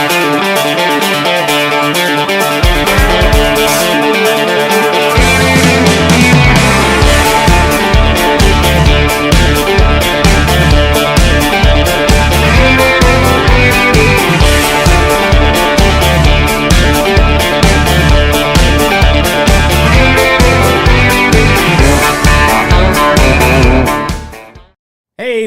Hey,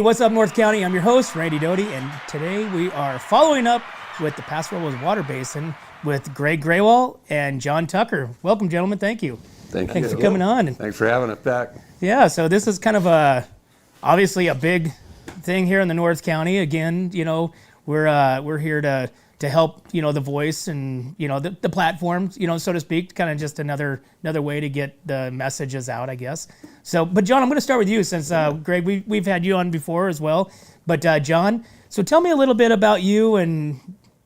what's up, North County? I'm your host, Randy Doty, and today we are following up with the Paso Water Basin with Greg Graywall and John Tucker. Welcome, gentlemen. Thank you. Thanks for coming on. Thanks for having us back. Yeah, so this is kind of obviously a big thing here in the North County. Again, you know, we're here to help, you know, the voice and, you know, the platforms, you know, so to speak, kind of just another way to get the messages out, I guess. So, but John, I'm going to start with you since, Greg, we've had you on before as well. But John, so tell me a little bit about you and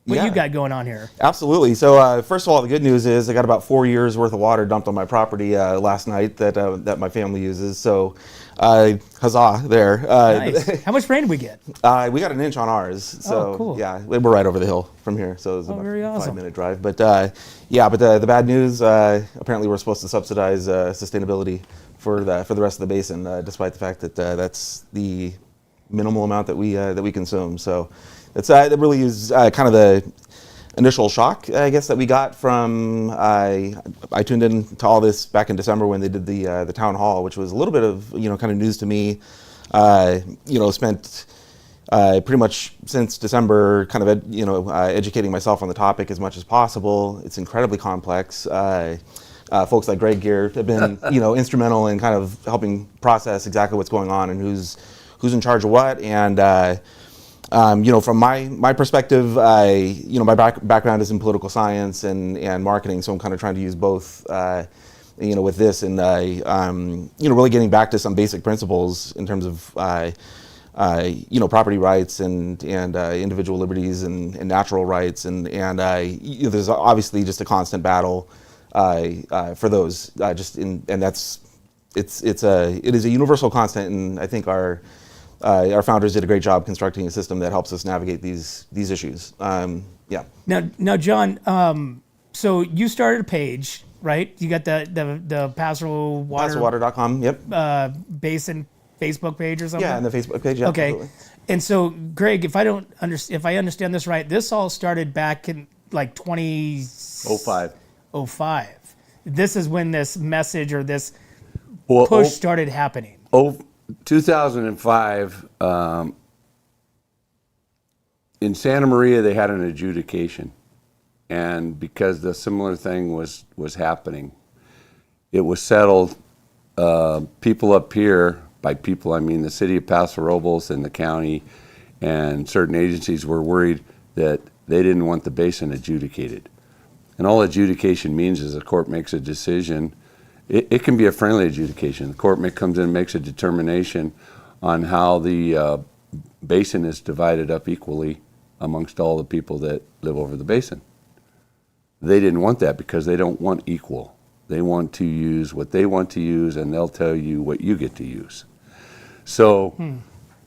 what you got going on here. Absolutely. So first of all, the good news is I got about 4 years worth of water dumped on my property last night that my family uses. So huzzah there. Nice. How much rain did we get? We got an inch on ours. So cool. Yeah, we're right over the hill from here. So it's about very a awesome. 5-minute drive. But the bad news, apparently we're supposed to subsidize sustainability for the rest of the basin, despite the fact that that's the minimal amount that we consume. So that really is kind of the initial shock, I guess, that we got from. I tuned in to all this back in December when they did the town hall, which was a little bit of kind of news to me. Spent pretty much since December kind of educating myself on the topic as much as possible. It's incredibly complex. Folks like Greg here have been instrumental in kind of helping process exactly what's going on and who's in charge of what. And from my perspective, my background is in political science and marketing, so I'm kind of trying to use both, with this and really getting back to some basic principles in terms of property rights and individual liberties and natural rights and there's obviously just a constant battle for those it is a universal constant, and I think our founders did a great job constructing a system that helps us navigate these issues. Now, John. So you started a page, right? You got the Paso Water. PasoWater.com. Yep. Basin Facebook page or something. Yeah, and the Facebook page. Yeah, okay. Absolutely. And so, Greg, if I understand this right, this all started back in like 2005. This is when this message or this push started happening. 2005, in Santa Maria, they had an adjudication. And because the similar thing was happening, it was settled. People up here, by people I mean the city of Paso Robles and the county and certain agencies were worried that they didn't want the basin adjudicated. And all adjudication means is the court makes a decision. It can be a friendly adjudication. The court comes in and makes a determination on how the basin is divided up equally amongst all the people that live over the basin. They didn't want that because they don't want equal. They want to use what they want to use, and they'll tell you what you get to use. So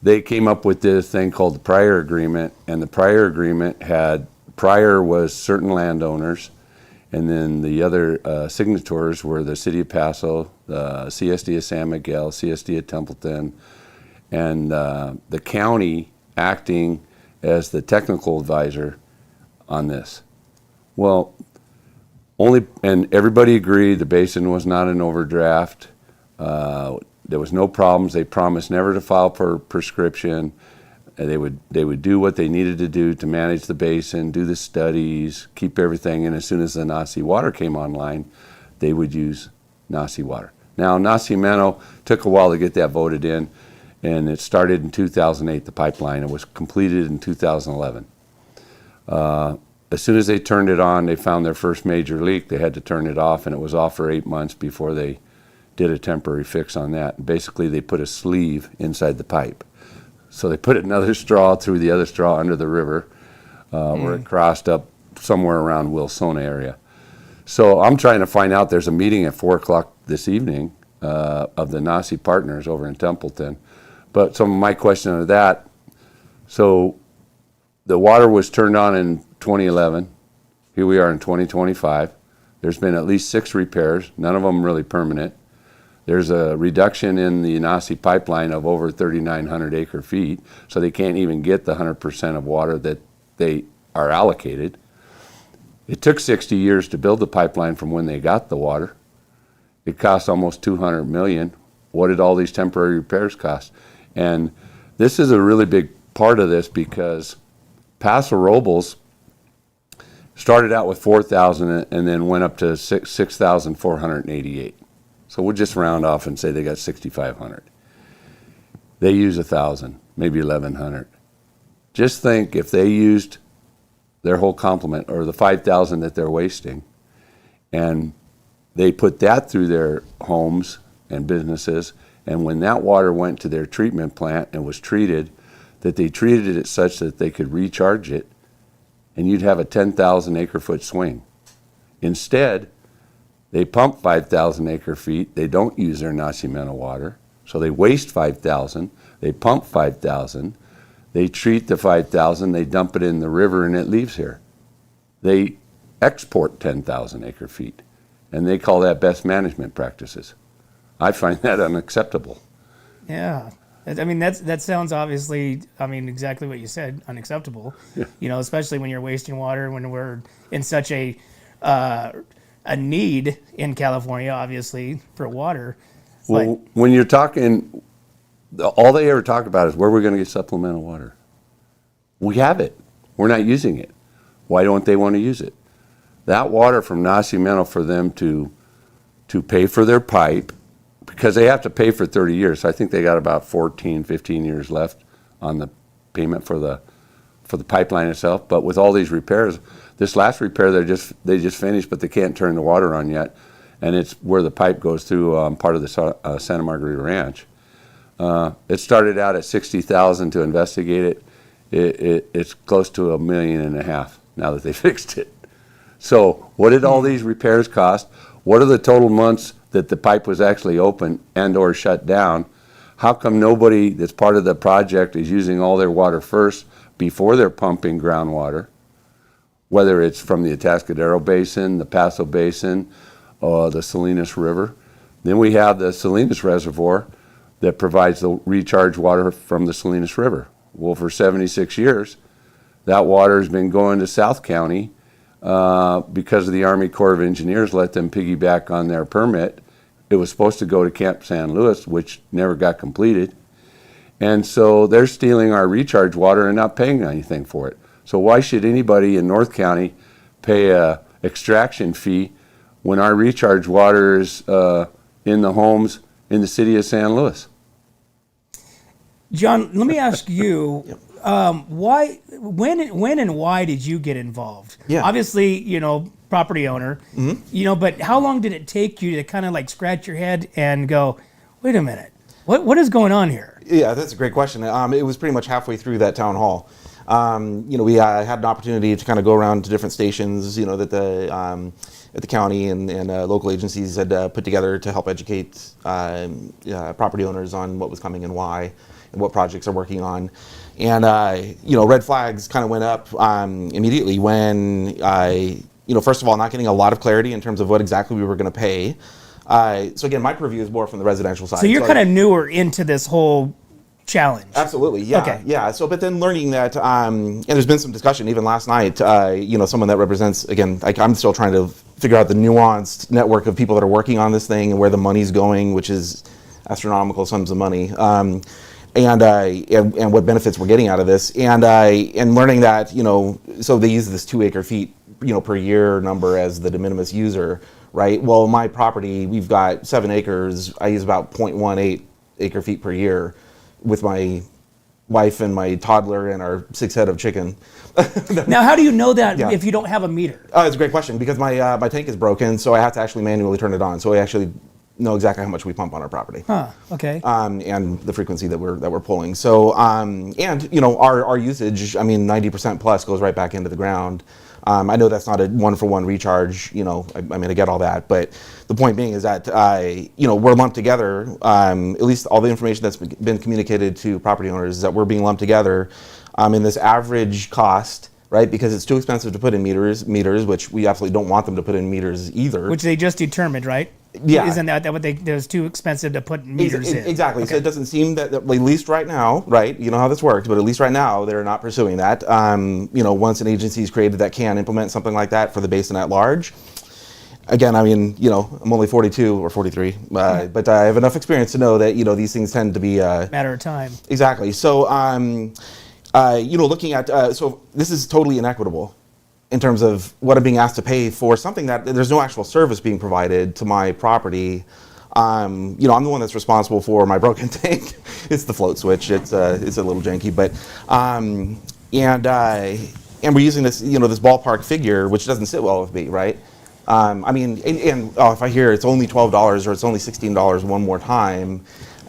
they came up with this thing called the prior agreement, and the prior agreement prior was certain landowners, and then the other signatories were the City of Paso, the CSD of San Miguel, CSD of Templeton, and the county acting as the technical advisor on this. Well, and everybody agreed the basin was not an overdraft. There was no problems. They promised never to file for prescription. They would do what they needed to do to manage the basin, do the studies, keep everything. And as soon as the Nasi water came online, they would use Nasi water. Now, Nacimiento took a while to get that voted in, and it started in 2008, the pipeline. It was completed in 2011. As soon as they turned it on, they found their first major leak. They had to turn it off, and it was off for 8 months before they did a temporary fix on that. Basically, they put a sleeve inside the pipe. So they put another straw through the other straw under the river where it crossed up somewhere around Wilsona area. So I'm trying to find out. There's a meeting at 4 o'clock this evening of the Nasi partners over in Templeton. But some of my question of that, so the water was turned on in 2011. Here we are in 2025. There's been at least 6 repairs, none of them really permanent. There's a reduction in the Nasi pipeline of over 3,900 acre feet, so they can't even get the 100% of water that they are allocated. It took 60 years to build the pipeline from when they got the water. It cost almost $200 million. What did all these temporary repairs cost? And this is a really big part of this because Paso Robles started out with 4,000 and then went up to 6,488. So we'll just round off and say they got 6,500. They use 1,000, maybe 1,100. Just think if they used their whole complement or the 5,000 that they're wasting, and they put that through their homes and businesses, and when that water went to their treatment plant and was treated, that they treated it such that they could recharge it, and you'd have a 10,000 acre foot swing. Instead, they pump 5,000 acre feet. They don't use their Nacimiento water, so they waste 5,000. They pump 5,000. They treat the 5,000. They dump it in the river, and it leaves here. They export 10,000 acre feet, and they call that best management practices. I find that unacceptable. Yeah. I mean, that sounds obviously, I mean, exactly what you said, unacceptable. Yeah. You know, especially when you're wasting water, when we're in such a need in California, obviously, for water. Well, when you're talking, all they ever talk about is where we're going to get supplemental water. We have it. We're not using it. Why don't they want to use it? That water from Nacimiento for them to pay for their pipe, because they have to pay for 30 years. So I think they got about 14, 15 years left on the payment for the pipeline itself. But with all these repairs, this last repair they just finished, but they can't turn the water on yet, and it's where the pipe goes through part of the Santa Margarita Ranch. It started out at $60,000 to investigate it. It's close to $1.5 million now that they fixed it. So what did all these repairs cost? What are the total months that the pipe was actually open and or shut down? How come nobody that's part of the project is using all their water first before they're pumping groundwater, whether it's from the Atascadero Basin, the Paso Basin, or the Salinas River? Then we have the Salinas Reservoir that provides the recharge water from the Salinas River. Well, for 76 years, that water has been going to South County because of the Army Corps of Engineers let them piggyback on their permit. It was supposed to go to Camp San Luis, which never got completed. And so they're stealing our recharge water and not paying anything for it. So why should anybody in North County pay a extraction fee when our recharge water is in the homes in the city of San Luis? John, let me ask you, why, when and why did you get involved? Yeah. Obviously, you know, property owner, you know, but how long did it take you to kind of like scratch your head and go, wait a minute, what is going on here? Yeah, that's a great question. It was pretty much halfway through that town hall. You know, we had an opportunity to kind of go around to different stations, you know, that the county and local agencies had put together to help educate property owners on what was coming and why, and what projects are working on. And, you know, red flags kind of went up immediately when you know, first of all, not getting a lot of clarity in terms of what exactly we were going to pay. So again, my purview is more from the residential side. So you're kind of newer into this whole challenge. Absolutely, yeah, okay. Yeah. So, but then learning that, and there's been some discussion even last night. You know, someone that represents, again, like I'm still trying to figure out the nuanced network of people that are working on this thing and where the money's going, which is astronomical sums of money, and what benefits we're getting out of this, and learning that, you know, so they use this 2 acre feet, you know, per year number as the de minimis user, right? Well, my property, we've got 7 acres. I use about 0.18 acre feet per year with my wife and my toddler and our 6 head of chicken. Now, how do you know that if you don't have a meter? It's a great question because my tank is broken, so I have to actually manually turn it on. So I actually know exactly how much we pump on our property. Okay. And the frequency that we're pulling. So and you know, our usage, I mean, 90% plus goes right back into the ground. I know that's not a one-for-one recharge, you know, I mean, I get all that, but the point being is that, you know, we're lumped together, at least all the information that's been communicated to property owners is that we're being lumped together in this average cost right? Because it's too expensive to put in meters, which we absolutely don't want them to put in meters either. Which they just determined, right? Yeah. Isn't that what it was too expensive to put meters in? Exactly. Okay. So it doesn't seem that, at least right now, right? You know how this works, but at least right now, they're not pursuing that. Once an agency is created that can implement something like that for the basin at large. Again, I mean, I'm only 42 or 43, but I have enough experience to know that, these things tend to be... matter of time. Exactly. So, looking at... so this is totally inequitable in terms of what I'm being asked to pay for something that there's no actual service being provided to my property. I'm the one that's responsible for my broken tank. It's the float switch. It's a little janky, but and we're using this this ballpark figure, which doesn't sit well with me, right? If I hear it's only $12 or it's only $16 one more time,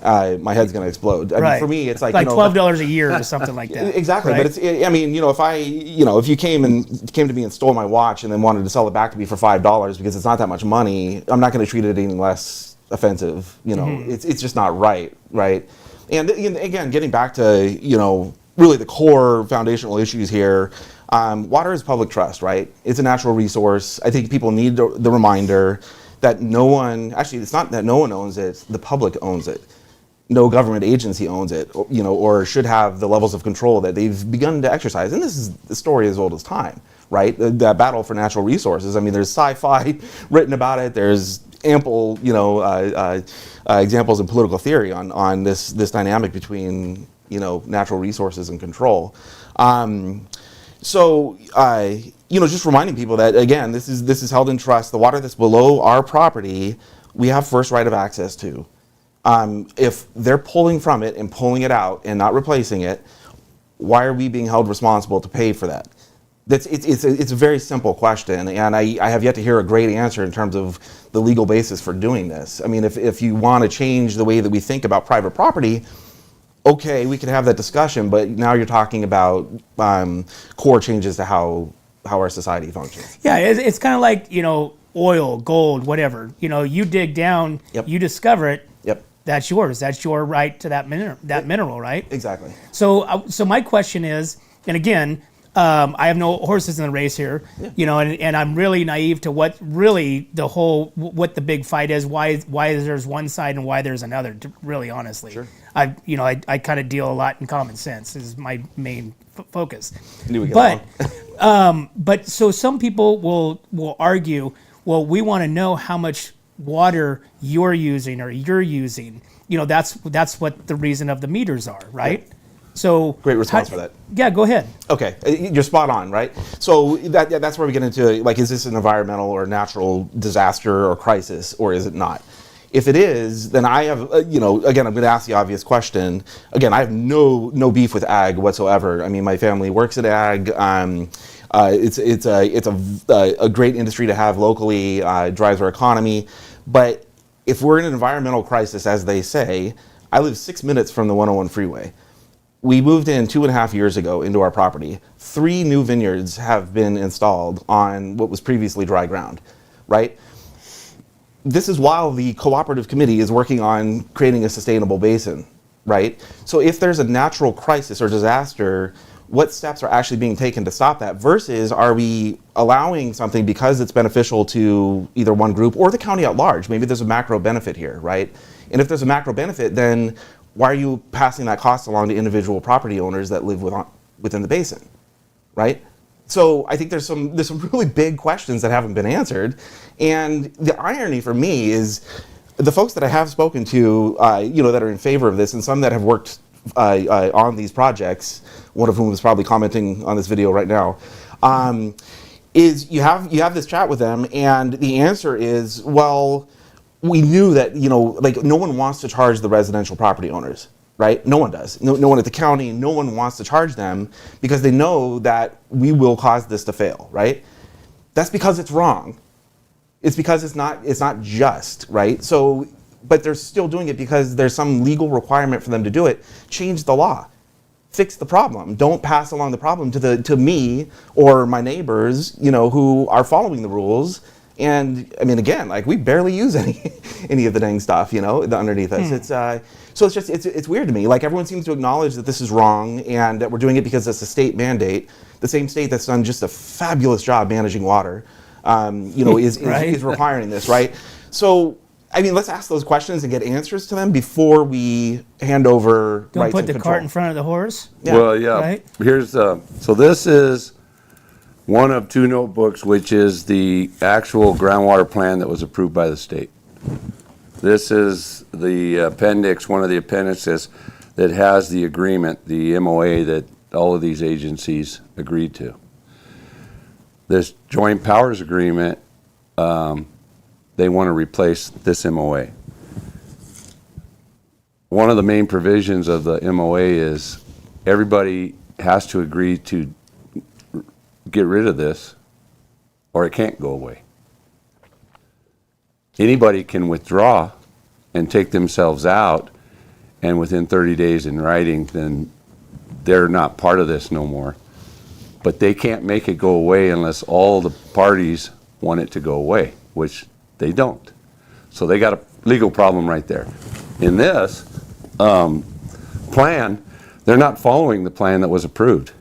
my head's going to explode. I mean, for me, it's like $12 a year or something like that. Exactly, right? but if you came to me and stole my watch and then wanted to sell it back to me for $5 because it's not that much money, I'm not going to treat it any less offensive. It's just not right? And again, getting back to really the core foundational issues here. Water is public trust, right? It's a natural resource. I think people need the reminder that it's not that no one owns it, the public owns it. No government agency owns it, or should have the levels of control that they've begun to exercise. And this is the story as old as time, right? That battle for natural resources. I mean, there's sci-fi written about it. There's ample, examples in political theory on this dynamic between, natural resources and control. Just reminding people that, again, this is held in trust. The water that's below our property, we have first right of access to. If they're pulling from it and pulling it out and not replacing it, why are we being held responsible to pay for that? It's a very simple question, and I have yet to hear a great answer in terms of the legal basis for doing this. I mean, if you want to change the way that we think about private property, okay, we can have that discussion, but now you're talking about core changes to how our society functions. Yeah, it's kind of like, oil, gold, whatever. You dig down, Yep. you discover it. Yep. That's yours. That's your right to that mineral, right? Exactly. So my question is, and again, I have no horses in the race here, and I'm really naive to what really what the big fight is, why there's one side and why there's another, really honestly. Sure. I kind of deal a lot in common sense is my main focus. But so some people will argue, well, we want to know how much water you're using or you're using. That's what the reason of the meters are, right? So great response for that. Yeah, go ahead. Okay, you're spot on, right? So that's where we get into, is this an environmental or natural disaster or crisis, or is it not? If it is, then I have, again, I'm going to ask the obvious question. Again, I have no beef with ag whatsoever. I mean, my family works at ag. It's a great industry to have locally. Drives our economy. But if we're in an environmental crisis, as they say, I live 6 minutes from the 101 freeway. We moved in 2.5 years ago into our property. 3 new vineyards have been installed on what was previously dry ground, right? This is while the cooperative committee is working on creating a sustainable basin, right? So if there's a natural crisis or disaster, what steps are actually being taken to stop that? Versus, are we allowing something because it's beneficial to either one group or the county at large? Maybe there's a macro benefit here, right? And if there's a macro benefit, then why are you passing that cost along to individual property owners that live within the basin, right? So I think there's some really big questions that haven't been answered, and the irony for me is the folks that I have spoken to, that are in favor of this, and some that have worked on these projects, one of whom is probably commenting on this video right now, is you have this chat with them, and the answer is, well, we knew that, no one wants to charge the residential property owners, right? No one does. No one at the county, no one wants to charge them because they know that we will cause this to fail, right? That's because it's wrong. It's because it's not just, right? So, but they're still doing it because there's some legal requirement for them to do it. Change the law. Fix the problem. Don't pass along the problem to me or my neighbors, who are following the rules And I mean, again, like we barely use any of the dang stuff, you know, underneath us. It's so it's just it's weird to me. Like everyone seems to acknowledge that this is wrong and that we're doing it because it's a state mandate. The same state that's done just a fabulous job managing water, you know, is requiring this, right? So I mean, let's ask those questions and get answers to them before we hand over Don't rights put and the control. cart in front of the horse. Yeah. Well, yeah. Right. Here's so this is one of two notebooks, which is the actual groundwater plan that was approved by the state. This is the appendix, one of the appendices that has the agreement, the MOA that all of these agencies agreed to. This joint powers agreement, they want to replace this MOA. One of the main provisions of the MOA is everybody has to agree to get rid of this or it can't go away. Anybody can withdraw and take themselves out, and within 30 days in writing, then they're not part of this no more. But they can't make it go away unless all the parties want it to go away, which they don't. So they got a legal problem right there. In this plan, they're not following the plan that was approved.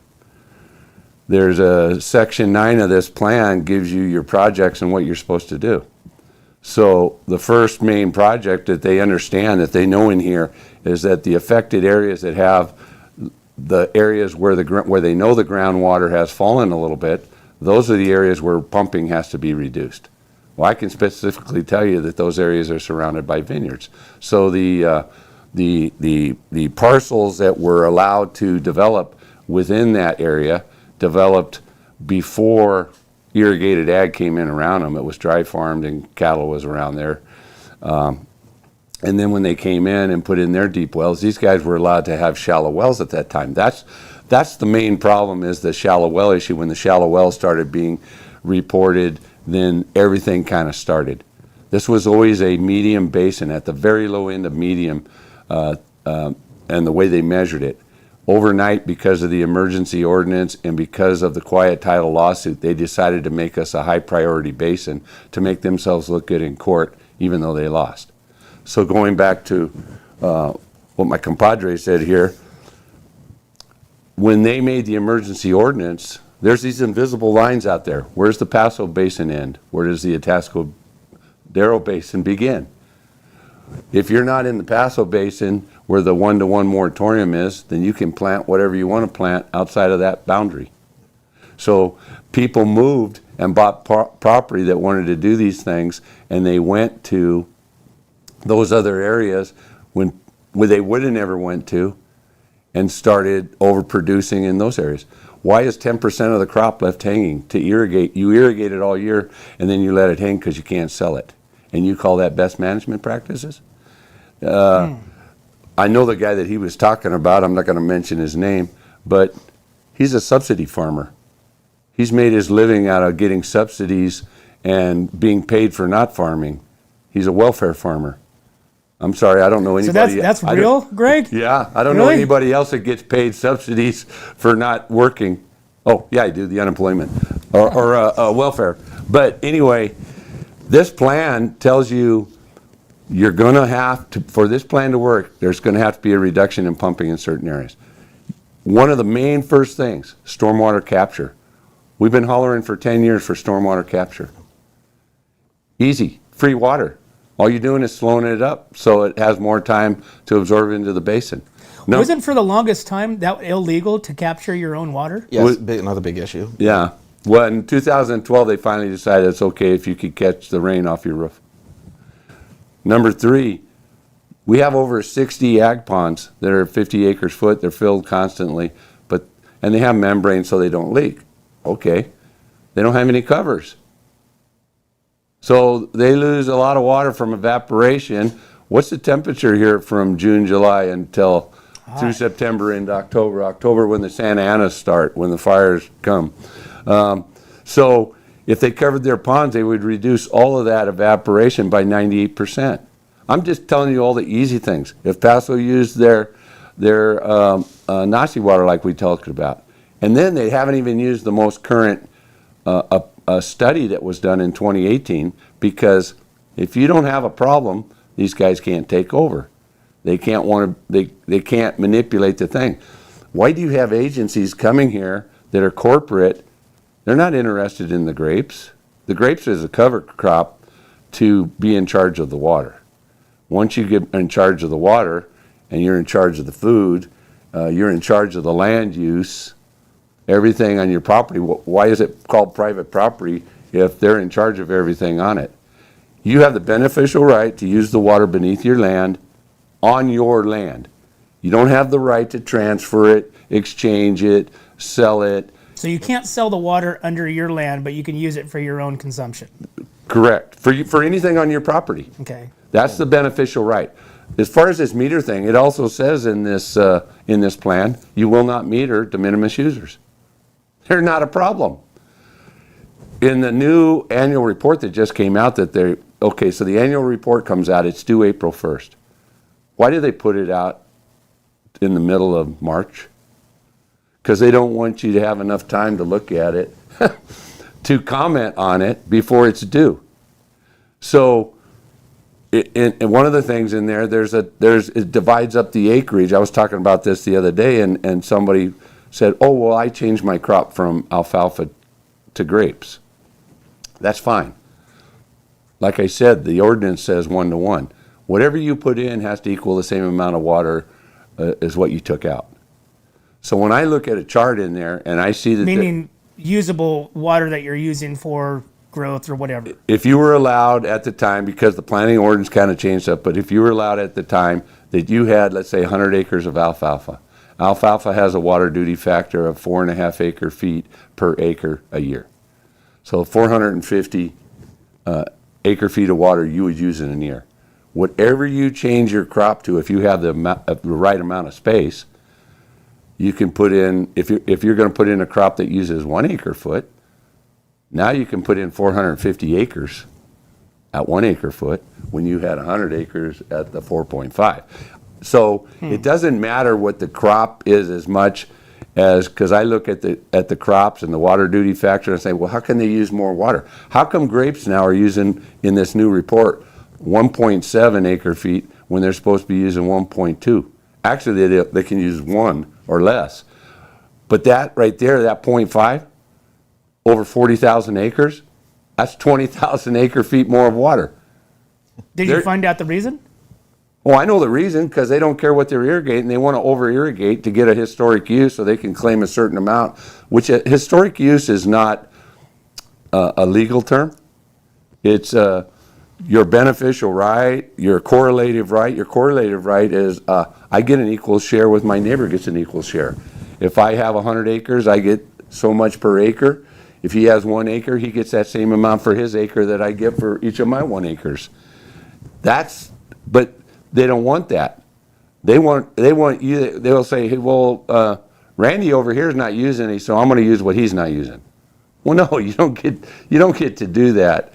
There's a section 9 of this plan gives you your projects and what you're supposed to do. So the first main project that they understand, that they know in here, is that the affected areas that have the areas where they know the groundwater has fallen a little bit, those are the areas where pumping has to be reduced. Well, I can specifically tell you that those areas are surrounded by vineyards. So the parcels that were allowed to develop within that area developed before irrigated ag came in around them. It was dry farmed and cattle was around there. And then when they came in and put in their deep wells, these guys were allowed to have shallow wells at that time. That's the main problem, is the shallow well issue. When the shallow wells started being reported, then everything kind of started. This was always a medium basin, at the very low end of medium, and the way they measured it. Overnight, because of the emergency ordinance and because of the quiet title lawsuit, they decided to make us a high priority basin to make themselves look good in court, even though they lost. So going back to what my compadre said here, when they made the emergency ordinance, there's these invisible lines out there. Where's the Paso Basin end? Where does the Atascadero Basin begin? If you're not in the Paso Basin where the 1-to-1 moratorium is, then you can plant whatever you want to plant outside of that boundary. So people moved and bought property that wanted to do these things, and they went to those other areas where they would have never went to, and started overproducing in those areas. Why is 10% of the crop left hanging to irrigate? You irrigate it all year, and then you let it hang because you can't sell it. And you call that best management practices? I know the guy that he was talking about. I'm not going to mention his name, but he's a subsidy farmer. He's made his living out of getting subsidies and being paid for not farming. He's a welfare farmer. I'm sorry, I don't know anybody. So that's real, Greg? Yeah, I don't know anybody else that gets paid subsidies for not working. Oh, yeah, I do, the unemployment or welfare. But anyway, this plan tells you you're going to have to, for this plan to work, there's going to have to be a reduction in pumping in certain areas. One of the main first things, stormwater capture. We've been hollering for 10 years for stormwater capture. Easy, free water. All you're doing is slowing it up so it has more time to absorb into the basin. No, Wasn't for the longest time that illegal to capture your own water? Yes, another big issue. Yeah. Well, in 2012, they finally decided it's okay if you could catch the rain off your roof. Number 3, we have over 60 ag ponds that are 50 acres foot. They're filled constantly, and they have membranes so they don't leak. Okay. They don't have any covers. So they lose a lot of water from evaporation. What's the temperature here from June, July until through September into October? October when the Santa Anas start, when the fires come. So if they covered their ponds, they would reduce all of that evaporation by 98%. I'm just telling you all the easy things. If Paso used their Nasi water like we talked about, and then they haven't even used the most current a study that was done in 2018, because if you don't have a problem, these guys can't take over. They can't they can't manipulate the thing. Why do you have agencies coming here that are corporate? They're not interested in the grapes. The grapes is a cover crop to be in charge of the water. Once you get in charge of the water and you're in charge of the food, you're in charge of the land use, everything on your property. Why is it called private property if they're in charge of everything on it? You have the beneficial right to use the water beneath your land on your land. You don't have the right to transfer it, exchange it, sell it. So you can't sell the water under your land, but you can use it for your own consumption. Correct. For anything on your property. Okay. That's the beneficial right. As far as this meter thing, it also says in this plan, you will not meter de minimis users. They're not a problem. In the new annual report that just came out, so the annual report comes out, it's due April 1st. Why do they put it out in the middle of March? Because they don't want you to have enough time to look at it, to comment on it before it's due. So, and one of the things in there, it divides up the acreage. I was talking about this the other day, and somebody said, oh, well, I changed my crop from alfalfa to grapes. That's fine. Like I said, the ordinance says 1-to-1. Whatever you put in has to equal the same amount of water as what you took out. So when I look at a chart in there and I see that... Meaning usable water that you're using for growth or whatever. If you were allowed at the time, because the planning ordinance kind of changed up, but if you were allowed at the time that you had, let's say, 100 acres of alfalfa. Alfalfa has a water duty factor of 4.5 acre feet per acre a year. So 450 acre feet of water you would use in a year. Whatever you change your crop to, if you have the right amount of space, you can put in, if you're going to put in a crop that uses 1 acre foot, now you can put in 450 acres at 1 acre foot when you had 100 acres at the 4.5. So it doesn't matter what the crop is as much as, because I look at the crops and the water duty factor and say, well, how can they use more water? How come grapes now are using, in this new report, 1.7 acre feet when they're supposed to be using 1.2? Actually, they can use 1 or less. But that right there, that 0.5, over 40,000 acres, that's 20,000 acre feet more of water. Did you find out the reason? Well, I know the reason, because they don't care what they're irrigating. They want to over-irrigate to get a historic use so they can claim a certain amount, which historic use is not a legal term. It's your beneficial right, your correlative right. Your correlative right is I get an equal share with my neighbor gets an equal share. If I have 100 acres, I get so much per acre. If he has 1 acre, he gets that same amount for his acre that I get for each of my 1 acres. But they don't want that. They want you. They'll say, hey, well, Randy over here is not using any, so I'm going to use what he's not using. Well, no, you don't get to do that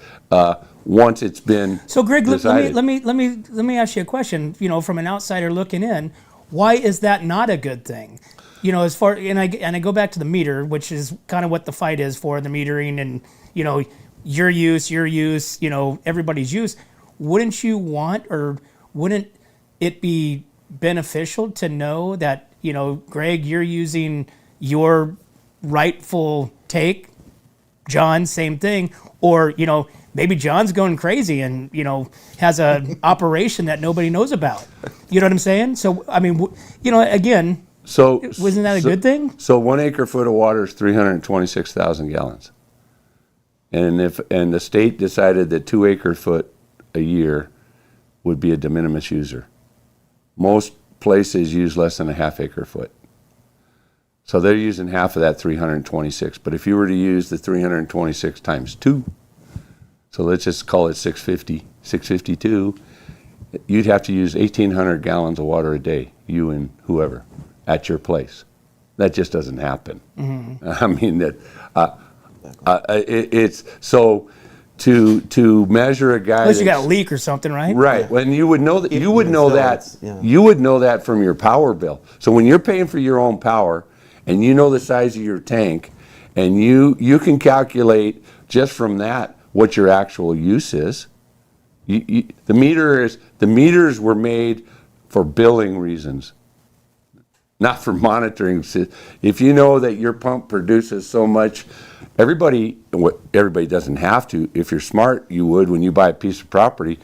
once it's been. So, Greg, decided. let me ask you a question. You know, from an outsider looking in, why is that not a good thing? You know, and I go back to the meter, which is kind of what the fight is for, the metering and, you know, your use, you know, everybody's use. Wouldn't you want, or wouldn't it be beneficial to know that, you know, Greg, you're using your rightful take, John, same thing, or, you know, maybe John's going crazy and, you know, has an operation that nobody knows about. You know what I'm saying? So, I mean, you know, again, wasn't that a good thing? So 1 acre foot of water is 326,000 gallons. And the state decided that 2 acre foot a year would be a de minimis user. Most places use less than a half acre foot. So they're using half of that 326. But if you were to use the 326 times 2, so let's just call it 652, you'd have to use 1,800 gallons of water a day, you and whoever, at your place. That just doesn't happen. Mm-hmm. I mean, it's so to measure a guy. Unless you got a leak or something, right? Right. Yeah. When you would know that, you would know that from your power bill. So when you're paying for your own power, and you know the size of your tank, And you can calculate just from that what your actual use is. The meters were made for billing reasons, not for monitoring. If you know that your pump produces so much, everybody doesn't have to. If you're smart, you would. When you buy a piece of property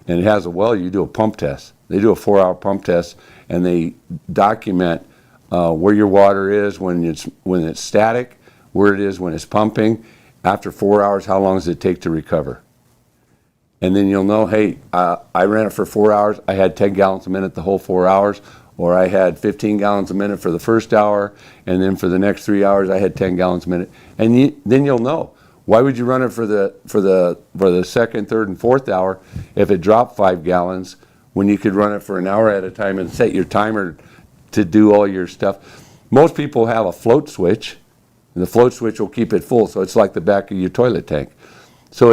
and it has a well, you do a pump test. They do a 4-hour pump test, and they document where your water is when it's static, where it is when it's pumping. After 4 hours, how long does it take to recover? And then you'll know, hey, I ran it for 4 hours. I had 10 gallons a minute the whole 4 hours, or I had 15 gallons a minute for the first hour, and then for the next 3 hours, I had 10 gallons a minute. And then you'll know. Why would you run it for the second, third, and fourth hour if it dropped 5 gallons when you could run it for an hour at a time and set your timer to do all your stuff? Most people have a float switch, and the float switch will keep it full, so it's like the back of your toilet tank. So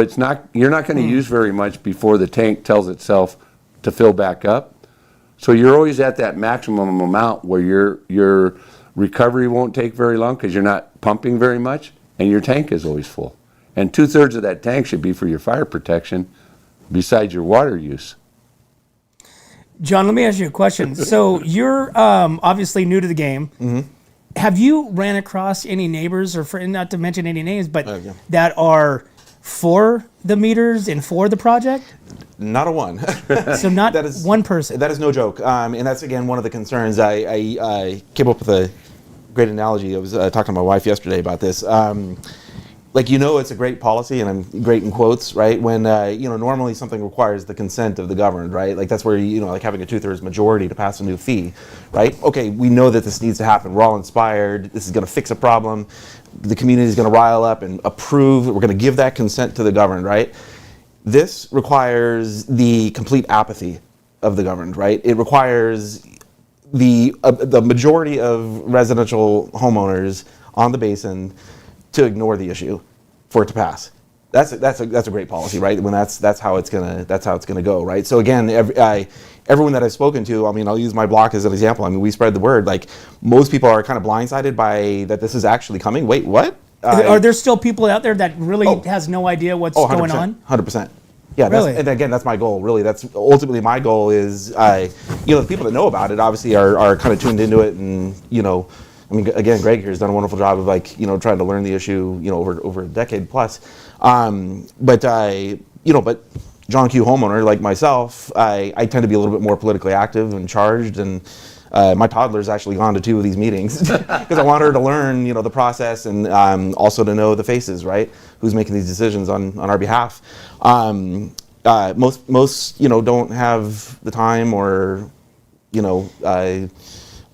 you're not going to use very much before the tank tells itself to fill back up. So you're always at that maximum amount where your recovery won't take very long because you're not pumping very much, and your tank is always full. And 2/3 of that tank should be for your fire protection besides your water use. John, let me ask you a question. So you're obviously new to the game. Mm-hmm. Have you ran across any neighbors, or not to mention any names, but that are for the meters and for the project? Not a one. So not one person. That is no joke. And that's, again, one of the concerns. I came up with a great analogy. I was talking to my wife yesterday about this. It's a great policy, and I'm great in quotes, right? When, normally something requires the consent of the governed, right? Like that's where, having a 2/3 majority to pass a new fee, right? Okay, we know that this needs to happen. We're all inspired. This is going to fix a problem. The community is going to rile up and approve. We're going to give that consent to the governed, right? This requires the complete apathy of the governed, right? It requires the majority of residential homeowners on the basin to ignore the issue for it to pass. That's a great policy, right? When that's how it's gonna go, right? So again, everyone that I've spoken to, I'll use my block as an example. We spread the word. Like, most people are kind of blindsided by that this is actually coming. Wait, what? Are there still people out there that really has no idea what's going on? 100%. Yeah, really? And again, that's my goal. Really, that's ultimately my goal. Is the people that know about it obviously are kind of tuned into it, and again, Greg here has done a wonderful job of trying to learn the issue over a decade plus. But John Q. homeowner like myself, I tend to be a little bit more politically active and charged, and my toddler's actually gone to 2 of these meetings because I want her to learn the process, and also to know the faces, right? Who's making these decisions on our behalf. Most don't have the time or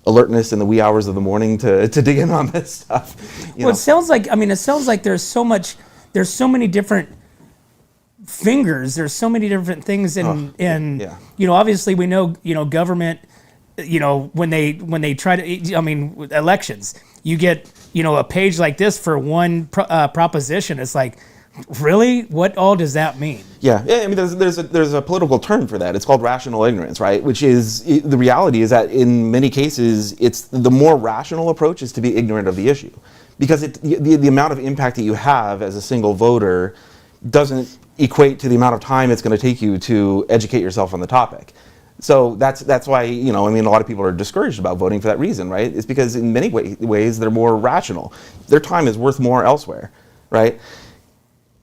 alertness in the wee hours of the morning to dig in on this stuff. It sounds like there's so many different fingers. There's so many different things obviously we know, government, when they try to, with elections, you get, a page like this for one proposition. It's like, really? What all does that mean? Yeah. There's a political term for that. It's called rational ignorance, right? Which is, the reality is that in many cases, it's the more rational approach is to be ignorant of the issue, because the amount of impact that you have as a single voter doesn't equate to the amount of time it's going to take you to educate yourself on the topic. So that's why, a lot of people are discouraged about voting for that reason, right? It's because in many ways they're more rational. Their time is worth more elsewhere, right?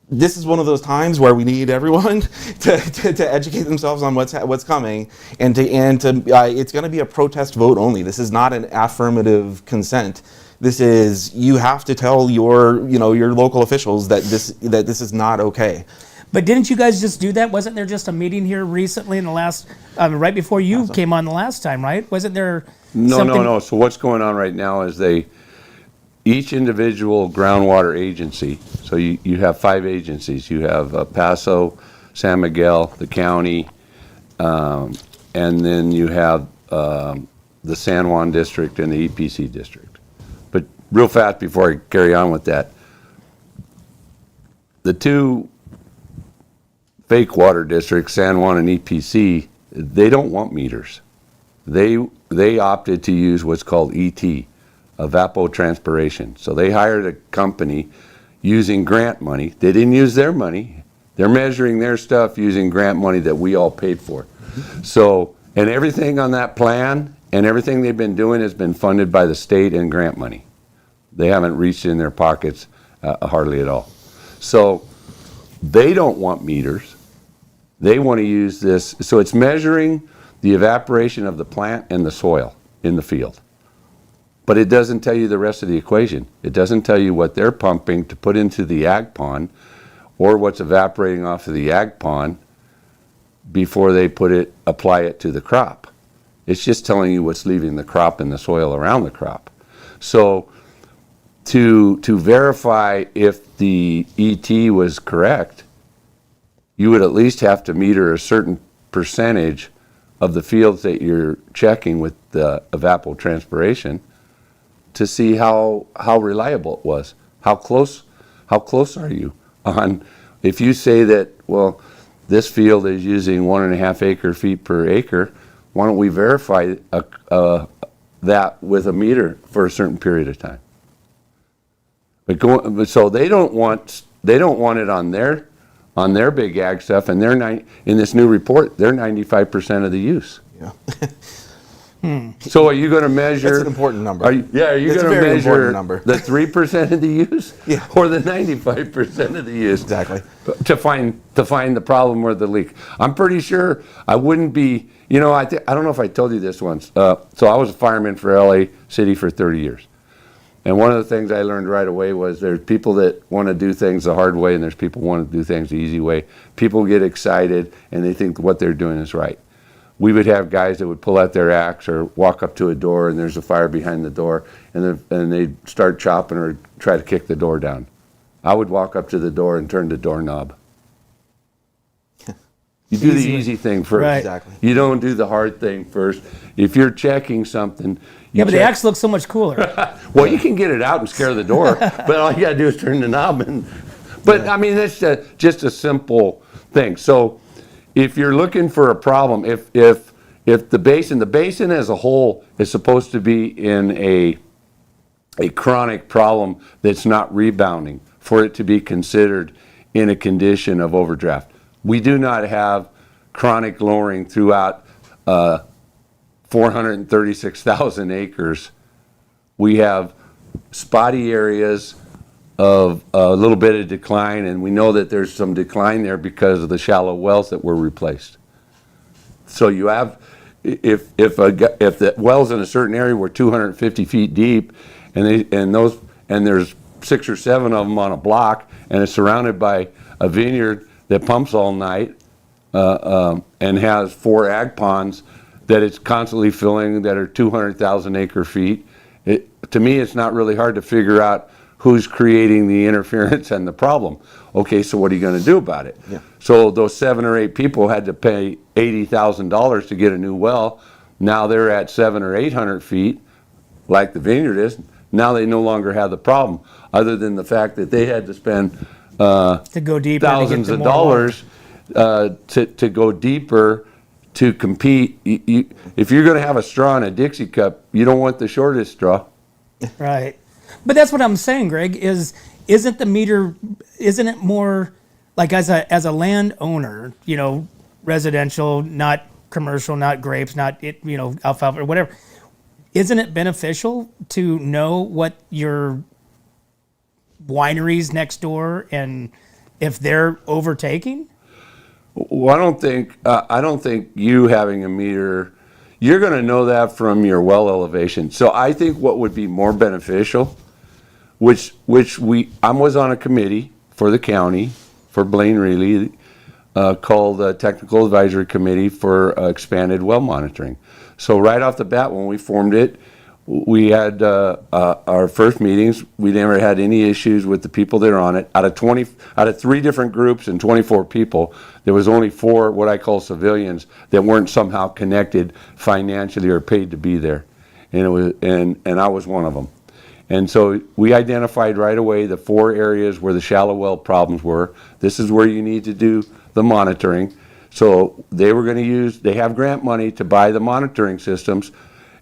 This is one of those times where we need everyone to educate themselves on what's coming, and it's going to be a protest vote only. This is not an affirmative consent. This is, you have to tell your local officials that this is not okay. But didn't you guys just do that? Wasn't there just a meeting here recently in the last, right before you came on the last time, right? Wasn't there something? No. So what's going on right now is each individual groundwater agency, so you have 5 agencies. You have Paso, San Miguel, the county, and then you have the San Juan district and the EPC district. But real fast before I carry on with that, the 2 fake water districts, San Juan and EPC, they don't want meters. They opted to use what's called ET, evapotranspiration. So they hired a company using grant money. They didn't use their money. They're measuring their stuff using grant money that we all paid for. So, and everything on that plan and everything they've been doing has been funded by the state and grant money. They haven't reached in their pockets hardly at all. So they don't want meters. They want to use this. So it's measuring the evaporation of the plant and the soil in the field. But it doesn't tell you the rest of the equation. It doesn't tell you what they're pumping to put into the ag pond or what's evaporating off of the ag pond before they apply it to the crop. It's just telling you what's leaving the crop and the soil around the crop. So to verify if the ET was correct, you would at least have to meter a certain percentage of the fields that you're checking with the evapotranspiration to see how reliable it was. How close are you on, if you say that, well, this field is using 1.5 acre feet per acre, why don't we verify that with a meter for a certain period of time? So they don't want it on their big ag stuff, and in this new report, they're 95% of the use. Yeah. So are you going to measure? That's an important number. Are you going to measure number. the 3% of the use, Yeah. or the 95% of the use? Exactly. To find the problem or the leak. I'm pretty sure I wouldn't be. I don't know if I told you this once. So I was a fireman for LA City for 30 years. And one of the things I learned right away was there's people that want to do things the hard way and there's people who want to do things the easy way. People get excited and they think what they're doing is right. We would have guys that would pull out their axe or walk up to a door and there's a fire behind the door and they'd start chopping or try to kick the door down. I would walk up to the door and turn the doorknob. You do the easy thing first. Right. Exactly. You don't do the hard thing first. If you're checking something, Yeah, but the axe looks so much cooler. well, you can get it out and scare the door, but all you gotta do is turn the knob. But I mean, that's just a simple thing. So, if you're looking for a problem, if the basin as a whole is supposed to be in a chronic problem that's not rebounding, for it to be considered in a condition of overdraft. We do not have chronic lowering throughout 436,000 acres. We have spotty areas of a little bit of decline, and we know that there's some decline there because of the shallow wells that were replaced. So you have, if the wells in a certain area were 250 feet deep, and there's 6 or 7 of them on a block, and it's surrounded by a vineyard that pumps all night and has 4 ag ponds that it's constantly filling that are 200,000 acre feet. To me, it's not really hard to figure out who's creating the interference and the problem. Okay, so what are you going to do about it? Yeah. So those 7 or 8 people had to pay $80,000 to get a new well. Now they're at 700 or 800 feet, like the vineyard is. Now they no longer have the problem, other than the fact that they had to spend To go deeper, thousands of dollars to go deeper to compete. If you're going to have a straw in a Dixie cup, you don't want the shortest straw. Right. But that's what I'm saying, Greg, isn't it more like as a landowner, residential, not commercial, not grapes, not alfalfa or whatever, isn't it beneficial to know what your wineries next door and if they're overtaking? Well, I don't think you having a meter, you're going to know that from your well elevation. So I think what would be more beneficial, which I was on a committee for the county, for Blaine Reilly, called the Technical Advisory Committee for Expanded Well Monitoring. So right off the bat, when we formed it, we had our first meetings. We never had any issues with the people that are on it. Out of 3 different groups and 24 people, there was only 4 what I call civilians that weren't somehow connected financially or paid to be there, and I was one of them. And so we identified right away the 4 areas where the shallow well problems were. This is where you need to do the monitoring. So they have grant money to buy the monitoring systems.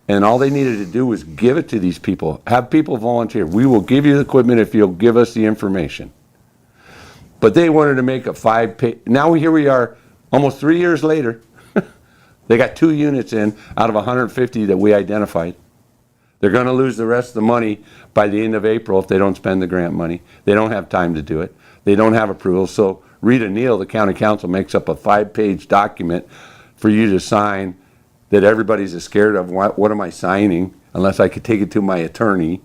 And all they needed to do was give it to these people. Have people volunteer. We will give you the equipment if you'll give us the information. But they wanted to make a 5-page. Now here we are, almost 3 years later. They got 2 units in out of 150 that we identified. They're going to lose the rest of the money by the end of April if they don't spend the grant money. They don't have time to do it. They don't have approval. So Rita Neal, the county council, makes up a 5-page document for you to sign that everybody's scared of. What am I signing? Unless I could take it to my attorney.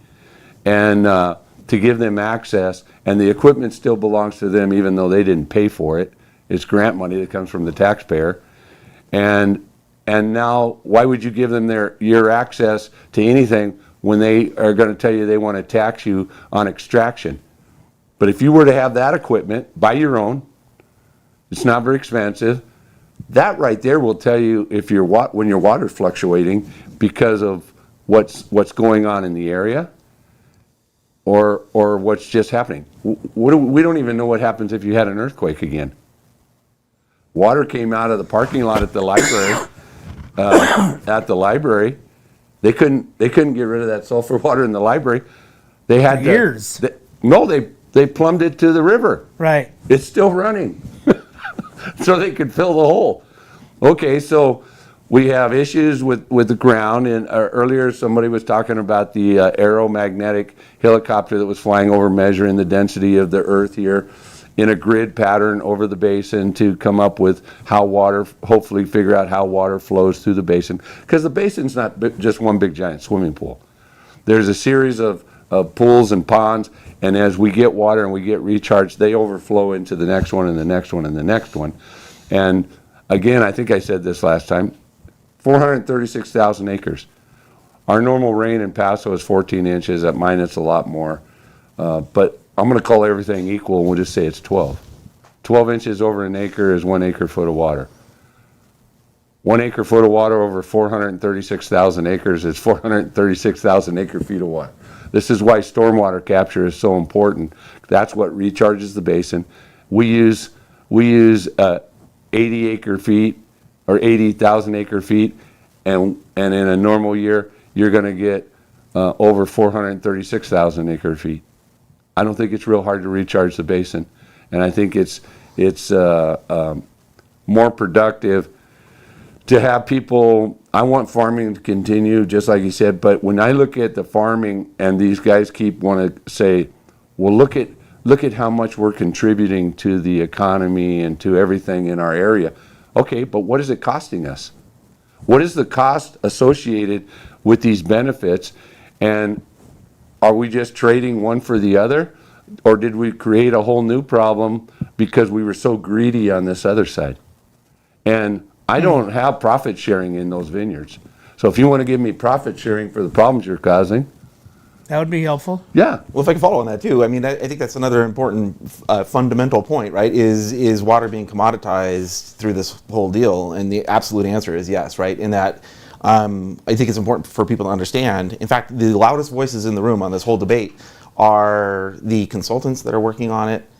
And to give them access. And the equipment still belongs to them even though they didn't pay for it. It's grant money that comes from the taxpayer. And now, why would you give them your access to anything when they are going to tell you they want to tax you on extraction? But if you were to have that equipment, buy your own, it's not very expensive. That right there will tell you if when your water's fluctuating because of what's going on in the area or what's just happening. We don't even know what happens if you had an earthquake again. Water came out of the parking lot at the library. They couldn't get rid of that sulfur water in the library. They had years. They plumbed it to the river. Right. It's still running, so they could fill the hole. Okay, so we have issues with the ground. And earlier somebody was talking about the aeromagnetic helicopter that was flying over, measuring the density of the earth here in a grid pattern over the basin to come up with how water, hopefully figure out how water flows through the basin. Because the basin's not just one big giant swimming pool. There's a series of pools and ponds, and as we get water and we get recharged, they overflow into the next one and the next one and the next one. And again, I think I said this last time, 436,000 acres. Our normal rain in Paso is 14 inches. At mine, it's a lot more. But I'm going to call everything equal, and we'll just say it's 12. 12 inches over an acre is 1 acre foot of water. 1 acre foot of water over 436,000 acres is 436,000 acre feet of water. This is why stormwater capture is so important. That's what recharges the basin. We use 80 acre feet or 80,000 acre feet, and in a normal year, you're going to get over 436,000 acre feet. I don't think it's real hard to recharge the basin, and I think it's more productive to have people. I want farming to continue, just like you said, but when I look at the farming and these guys want to say, well, look at how much we're contributing to the economy and to everything in our area. Okay, but what is it costing us? What is the cost associated with these benefits? And are we just trading one for the other? Or did we create a whole new problem because we were so greedy on this other side? And I don't have profit sharing in those vineyards. So if you want to give me profit sharing for the problems you're causing, That would be helpful. yeah. Well, if I can follow on that too, I mean, I think that's another important fundamental point, right? Is water being commoditized through this whole deal? And the absolute answer is yes, right? In that, I think it's important for people to understand. In fact, the loudest voices in the room on this whole debate are the consultants that are working on it,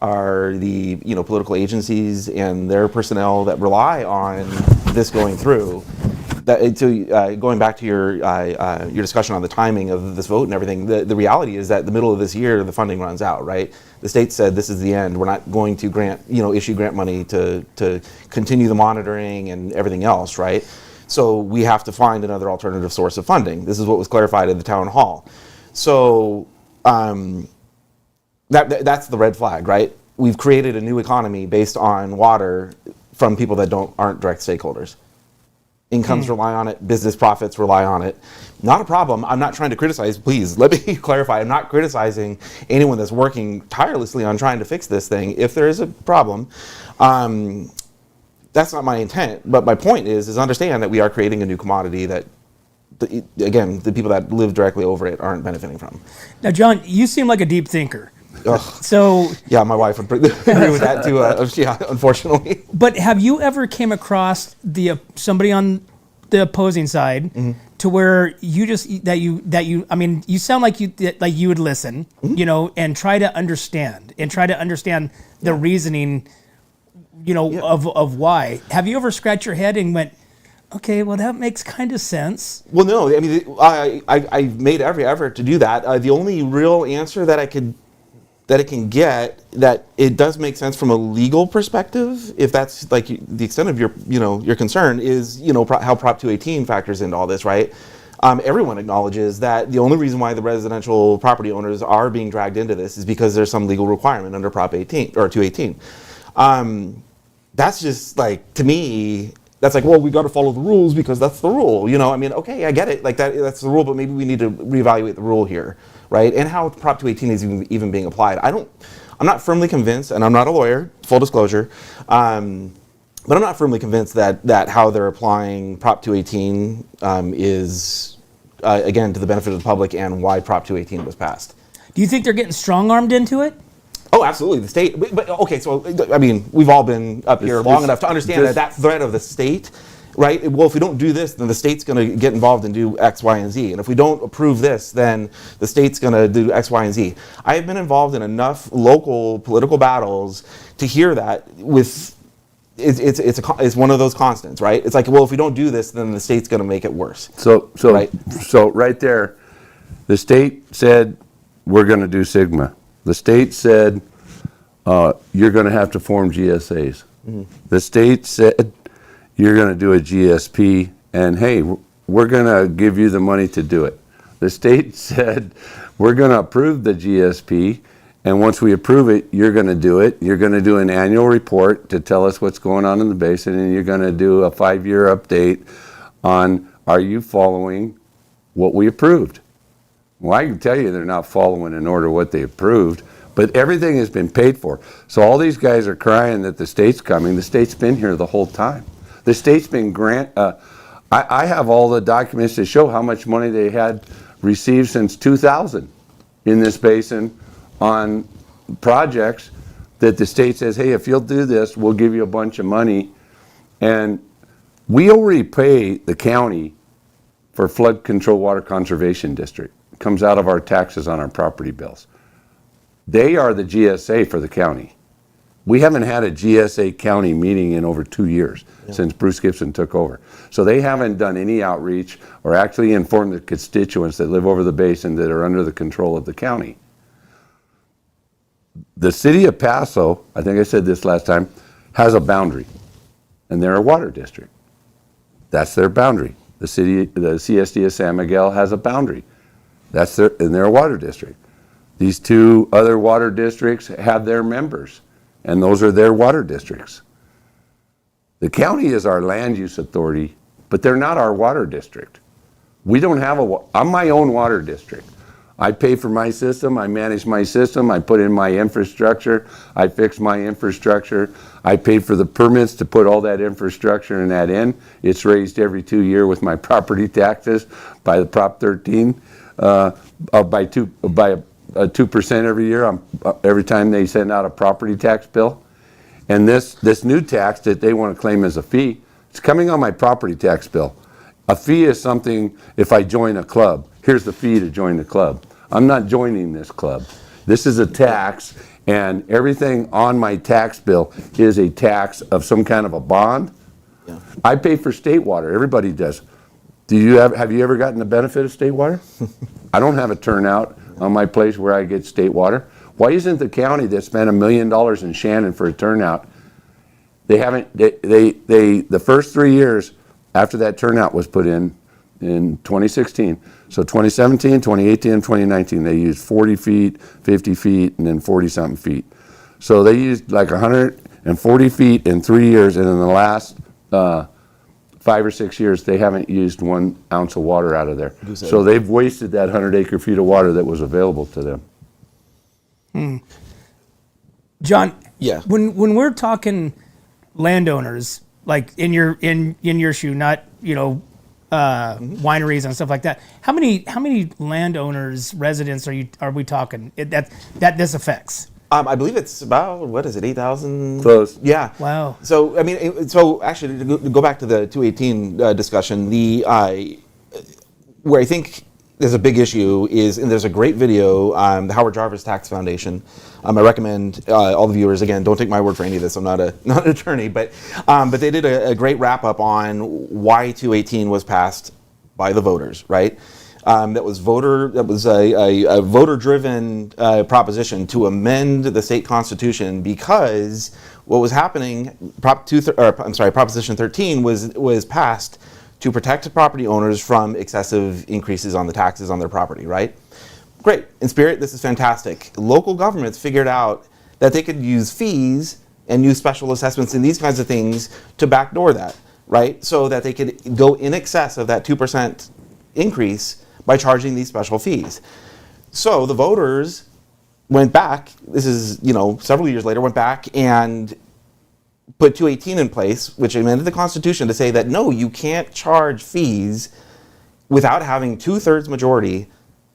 are the political agencies and their personnel that rely on this going through. Going back to your discussion on the timing of this vote and everything, the reality is that the middle of this year the funding runs out, right? The state said this is the end. We're not going to issue grant money to continue the monitoring and everything else, right? So we have to find another alternative source of funding. This is what was clarified at the town hall. So that's the red flag, right? We've created a new economy based on water from people that aren't direct stakeholders. Incomes rely on it, business profits rely on it. Not a problem. I'm not trying to criticize, please, let me clarify. I'm not criticizing anyone that's working tirelessly on trying to fix this thing. If there is a problem, that's not my intent. But my point is understand that we are creating a new commodity that, again, the people that live directly over it aren't benefiting from. Now, John, you seem like a deep thinker. Ugh. So yeah, my wife would agree with that too. Yeah, unfortunately. But have you ever came across somebody on the opposing side to where you sound like you would listen, and try to understand the reasoning, of why. Have you ever scratched your head and went, Okay, well that makes kind of sense. Well, no, I mean, I've made every effort to do that. The only real answer that it can get, that it does make sense from a legal perspective, if that's like the extent of your concern, is how Prop 218 factors into all this, right? Everyone acknowledges that the only reason why the residential property owners are being dragged into this is because there's some legal requirement under Prop 18 or 218. That's just like, to me, that's like, well, we got to follow the rules because that's the rule. I mean, okay, I get it. Like that's the rule, but maybe we need to reevaluate the rule here, right? And how Prop 218 is even being applied. I'm not firmly convinced, and I'm not a lawyer, full disclosure, but I'm not firmly convinced that how they're applying Prop 218 is, again, to the benefit of the public, and why Prop 218 was passed. Do you think they're getting strong-armed into it? Oh, absolutely. The state, but okay, so, I mean, we've all been up here long enough to understand that threat of the state, right? Well, if we don't do this, then the state's going to get involved and do X, Y, and Z. And if we don't approve this, then the state's going to do X, Y, and Z. I have been involved in enough local political battles to hear that it's one of those constants, right? It's like, well, if we don't do this, then the state's going to make it worse. So right there, the state said, we're going to do Sigma. The state said, you're going to have to form GSAs. Mm-hmm. The state said, you're going to do a GSP, and hey, we're going to give you the money to do it. The state said, we're going to approve the GSP, and once we approve it, you're going to do it. You're going to do an annual report to tell us what's going on in the basin, and you're going to do a 5-year update on, are you following what we approved? Well, I can tell you they're not following in order what they approved, but everything has been paid for. So all these guys are crying that the state's coming. The state's been here the whole time. The state's been I have all the documents to show how much money they had received since 2000 in this basin on projects that the state says, hey, if you'll do this, we'll give you a bunch of money. And we already pay the county for flood control water conservation district. It comes out of our taxes on our property bills. They are the GSA for the county. We haven't had a GSA county meeting in over 2 years since Bruce Gibson took over. So they haven't done any outreach or actually informed the constituents that live over the basin that are under the control of the county. The city of Paso, I think I said this last time, has a boundary, and they're a water district. That's their boundary. The CSD of San Miguel has a boundary. And they're a water district. These two other water districts have their members, and those are their water districts. The county is our land use authority, but they're not our water district. We don't have I'm my own water district. I pay for my system, I manage my system, I put in my infrastructure, I fix my infrastructure, I pay for the permits to put all that infrastructure and that in. It's raised every 2 years with my property taxes by the Prop 13, by 2% every year, every time they send out a property tax bill. And this new tax that they want to claim as a fee, it's coming on my property tax bill. A fee is something, if I join a club, here's the fee to join the club. I'm not joining this club. This is a tax, and everything on my tax bill is a tax of some kind of a bond. Yeah. I pay for state water, everybody does. Have you ever gotten the benefit of state water? I don't have a turnout on my place where I get state water. Why isn't the county that spent $1 million in Shannon for a turnout? The first 3 years after that turnout was put in 2016. So 2017, 2018, and 2019, they used 40 feet, 50 feet, and then 40-something feet. So they used like 140 feet in 3 years, and in the last 5 or 6 years, they haven't used 1 ounce of water out of there. So they've wasted that 100 acre feet of water that was available to them. John, yeah. When we're talking landowners, like in your shoe, not wineries and stuff like that, how many landowners, residents are we talking that this affects? I believe it's about, what is it, 8,000? Close. Yeah. Wow. So, I mean, so actually, to go back to the 218 discussion, where I think there's a big issue is, and there's a great video, the Howard Jarvis Tax Foundation. I recommend all the viewers, again, don't take my word for any of this. I'm not an attorney, but they did a great wrap up on why 218 was passed by the voters, right? That was a voter-driven proposition to amend the state constitution, because what was happening, Proposition 13 was passed to protect property owners from excessive increases on the taxes on their property, right? Great. In spirit, this is fantastic. Local governments figured out that they could use fees and use special assessments and these kinds of things to backdoor that, right? So that they could go in excess of that 2% increase by charging these special fees. So the voters went back, this is, several years later, went back and put 218 in place, which amended the Constitution to say that no, you can't charge fees without having 2/3 majority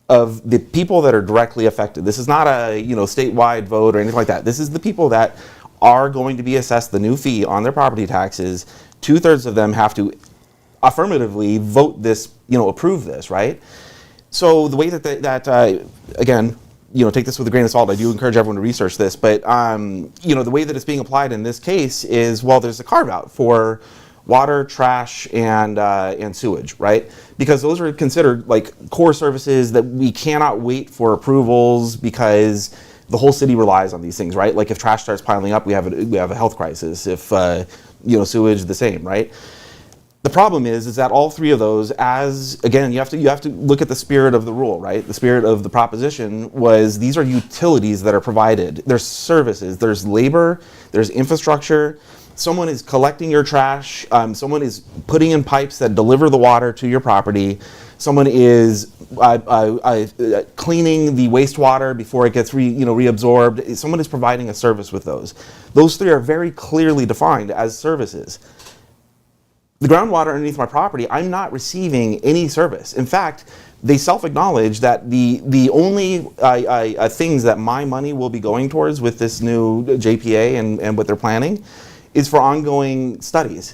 of the people that are directly affected. This is not a statewide vote or anything like that. This is the people that are going to be assessed the new fee on their property taxes. 2/3 of them have to affirmatively vote this, approve this, right? So the way that again, take this with a grain of salt. I do encourage everyone to research this, but the way that it's being applied in this case is, well, there's a carve out for water, trash, and sewage, right? Because those are considered like core services that we cannot wait for approvals, because the whole city relies on these things, right? Like if trash starts piling up, we have a health crisis. If sewage, the same, right? The problem is that all three of those, again, you have to look at the spirit of the rule, right? The spirit of the proposition was, these are utilities that are provided. There's services, there's labor, there's infrastructure. Someone is collecting your trash. Someone is putting in pipes that deliver the water to your property. Someone is cleaning the wastewater before it gets reabsorbed. Someone is providing a service with those. Those three are very clearly defined as services. The groundwater underneath my property, I'm not receiving any service. In fact, they self-acknowledge that the only things that my money will be going towards with this new JPA and what they're planning is for ongoing studies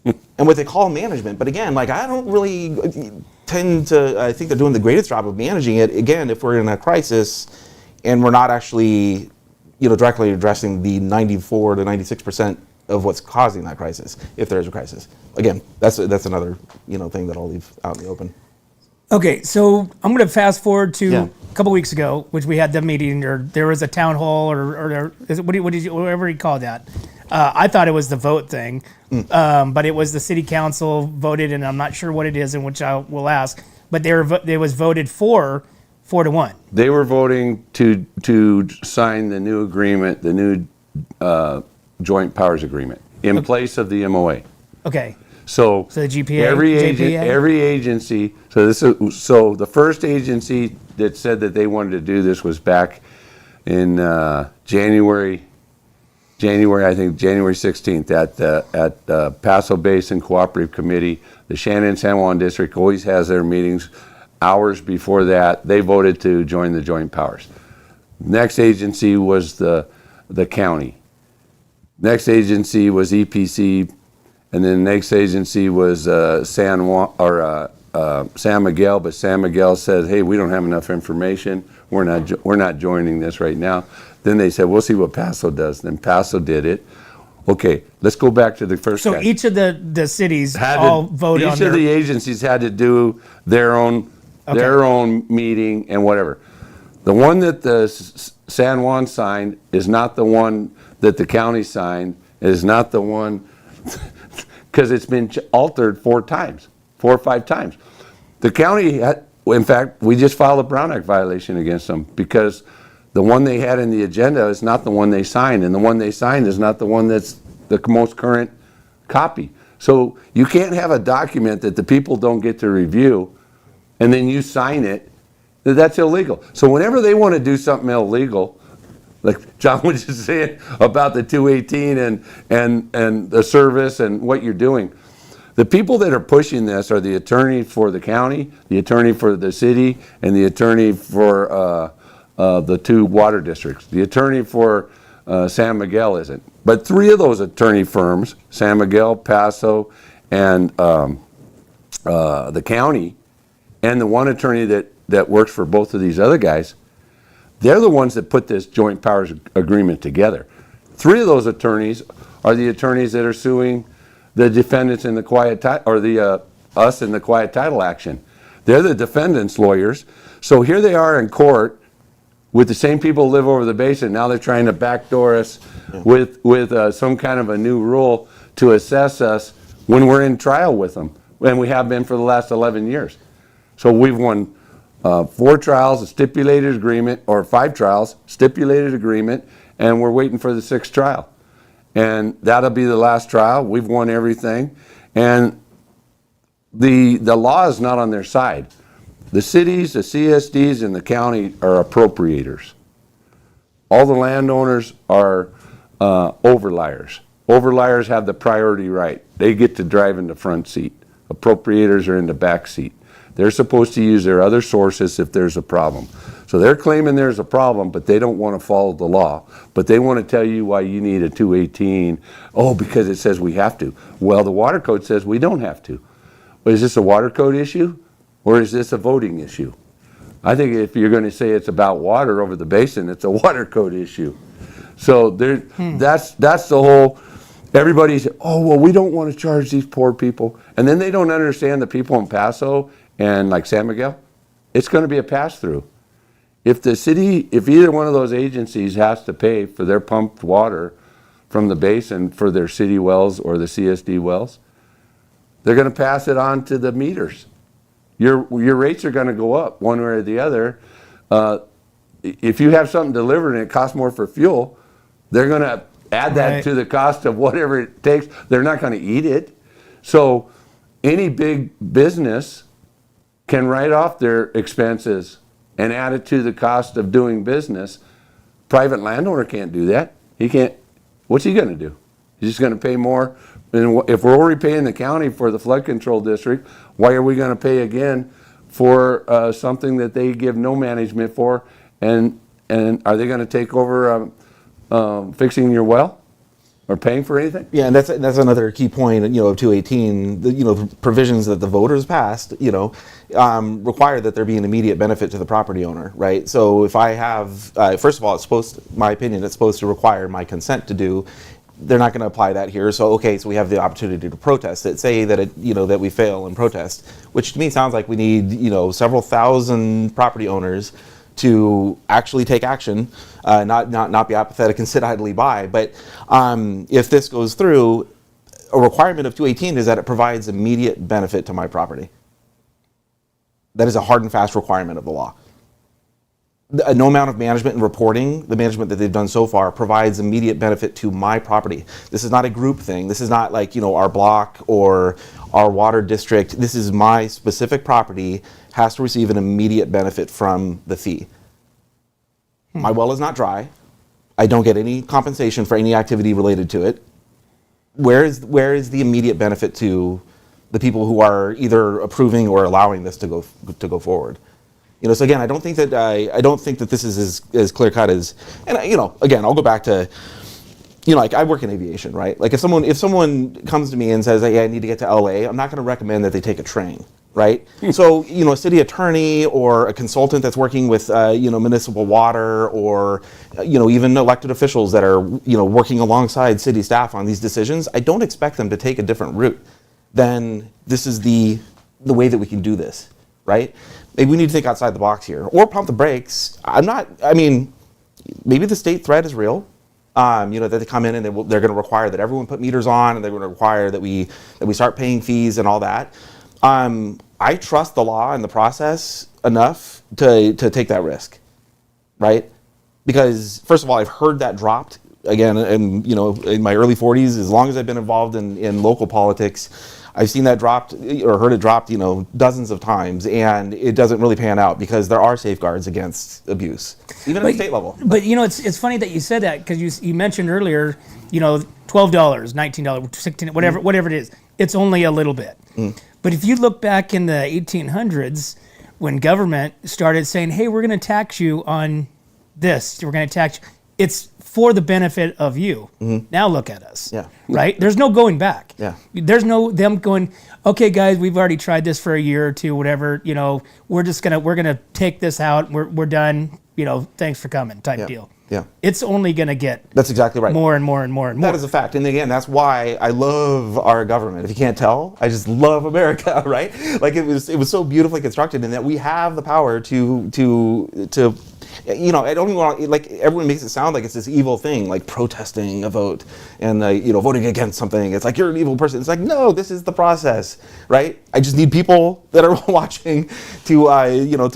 and what they call management. But again, I don't really tend to, I think they're doing the greatest job of managing it. Again, if we're in a crisis and we're not actually, directly addressing the 94 to 96% of what's causing that crisis, if there is a crisis. Again, that's another thing that I'll leave out in the open. Okay, so I'm going to fast forward to a couple weeks ago, which we had the meeting, or there was a town hall, or is it, whatever you call that. I thought it was the vote thing, but it was the city council voted, and I'm not sure what it is, in which I will ask. But they was voted 4-1. They were voting to sign the new agreement, the new joint powers agreement in place of the MOA. Okay. So the GPA, every agency. So the first agency that said that they wanted to do this was back in January. I think January 16th at Paso Basin Cooperative Committee. The Shannon San Juan District always has their meetings. Hours before that, they voted to join the joint powers. Next agency was the county. Next agency was EPC, and then the next agency was San Miguel. But San Miguel said, "Hey, we don't have enough information. We're not joining this right now." Then they said, "We'll see what Paso does." Then Paso did it. Okay, let's go back to the first. So guy. Each of the cities all voted on Each of the agencies had to do their own meeting and whatever. The one that the San Juan signed is not the one that the county signed. It is not the one, because it's been altered 4 or 5 times. The county had, in fact, we just filed a Brown Act violation against them, because the one they had in the agenda is not the one they signed, and the one they signed is not the one that's the most current copy. So you can't have a document that the people don't get to review, and then you sign it. That's illegal. So whenever they want to do something illegal, like John was just saying about the 218 and the service and what you're doing, the people that are pushing this are the attorney for the county, the attorney for the city, and the attorney for the 2 water districts. The attorney for San Miguel isn't. But 3 of those attorney firms, San Miguel, Paso, and the county, and the one attorney that works for both of these other guys, they're the ones that put this joint powers agreement together. 3 of those attorneys are the attorneys that are suing the defendants in the quiet title, or the us in the quiet title action. They're the defendants' lawyers. So here they are in court with the same people who live over the basin. Now they're trying to backdoor us with some kind of a new rule to assess us when we're in trial with them, and we have been for the last 11 years. So we've won 4 trials, a stipulated agreement, or 5 trials, stipulated agreement, and we're waiting for the 6th trial. And that'll be the last trial. We've won everything. And the law is not on their side. The cities, the CSDs, and the county are appropriators. All the landowners are overliers. Overliers have the priority right. They get to drive in the front seat. Appropriators are in the back seat. They're supposed to use their other sources if there's a problem. So they're claiming there's a problem, but they don't want to follow the law. But they want to tell you why you need a 218. Oh, because it says we have to. Well, the water code says we don't have to. But is this a water code issue, or is this a voting issue? I think if you're going to say it's about water over the basin, it's a water code issue. So that's the whole. Everybody says, oh, well, we don't want to charge these poor people. And then they don't understand the people in Paso and like San Miguel. It's going to be a pass-through. If the city, if either one of those agencies has to pay for their pumped water from the basin for their city wells or the CSD wells, they're going to pass it on to the meters. Your rates are going to go up one way or the other. If you have something delivered and it costs more for fuel, they're going to add that to the cost of whatever it takes. They're not going to eat it. So any big business can write off their expenses and add it to the cost of doing business. Private landowner can't do that. He can't. What's he going to do? He's just going to pay more. And if we're already paying the county for the flood control district, why are we going to pay again for something that they give no management for? And are they going to take over fixing your well or paying for anything? Yeah, and that's another key point, of 218. The provisions that the voters passed, require that there be an immediate benefit to the property owner, right? So if I have, first of all, my opinion, it's supposed to require my consent to do. They're not going to apply that here. So so we have the opportunity to protest it. Say that that we fail and protest, which to me sounds like we need several thousand property owners to actually take action, not be apathetic and sit idly by. But if this goes through, a requirement of 218 is that it provides immediate benefit to my property. That is a hard and fast requirement of the law. No amount of management and reporting, the management that they've done so far, provides immediate benefit to my property. This is not a group thing. This is not like our block or our water district. This is my specific property has to receive an immediate benefit from the fee. My well is not dry. I don't get any compensation for any activity related to it. Where is the immediate benefit to the people who are either approving or allowing this to go forward? So again, I don't think that this is as clear cut as, and again, I'll go back to, like I work in aviation, right? Like if someone comes to me and says, hey, I need to get to LA, I'm not going to recommend that they take a train, right? So, a city attorney or a consultant that's working with, municipal water or, even elected officials that are, working alongside city staff on these decisions, I don't expect them to take a different route than this is the way that we can do this, right? Maybe we need to think outside the box here or pump the brakes. Maybe the state threat is real. That they come in and they're going to require that everyone put meters on, and they're going to require that we start paying fees and all that. I trust the law and the process enough to take that risk, right? Because first of all, I've heard that dropped again, and in my early 40s, as long as I've been involved in local politics, I've seen that dropped or heard it dropped, dozens of times, and it doesn't really pan out because there are safeguards against abuse, even at the state level. But it's funny that you said that because you mentioned earlier, $12, $19, $16, whatever it is, it's only a little bit. But if you look back in the 1800s, when government started saying, "Hey, we're going to tax you on this, we're going to tax you," it's for the benefit of you. Now look at us. Yeah. Right? There's no going back. Yeah. There's no them going, okay, guys, we've already tried this for a year or two, whatever. You know, we're gonna take this out. We're done. You know, thanks for coming, type deal. Yeah. It's only gonna get That's exactly right. more and more and more and more. That is a fact. And again, that's why I love our government. If you can't tell, I just love America, right? Like it was so beautifully constructed in that we have the power to you know, I don't even want, like, everyone makes it sound like it's this evil thing, like protesting a vote and, you know, voting against something. It's like, you're an evil person. It's like, no, this is the process, right? I just need people that are watching to, you know,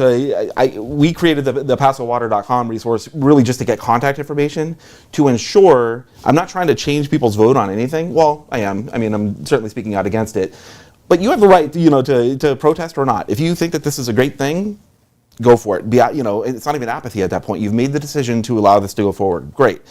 we created the PasoWater.com resource really just to get contact information to ensure, I'm not trying to change people's vote on anything. Well, I am. I mean, I'm certainly speaking out against it. But you have the right, you know, to protest or not. If you think that this is a great thing, go for it. You know, it's not even apathy at that point. You've made the decision to allow this to go forward. Great.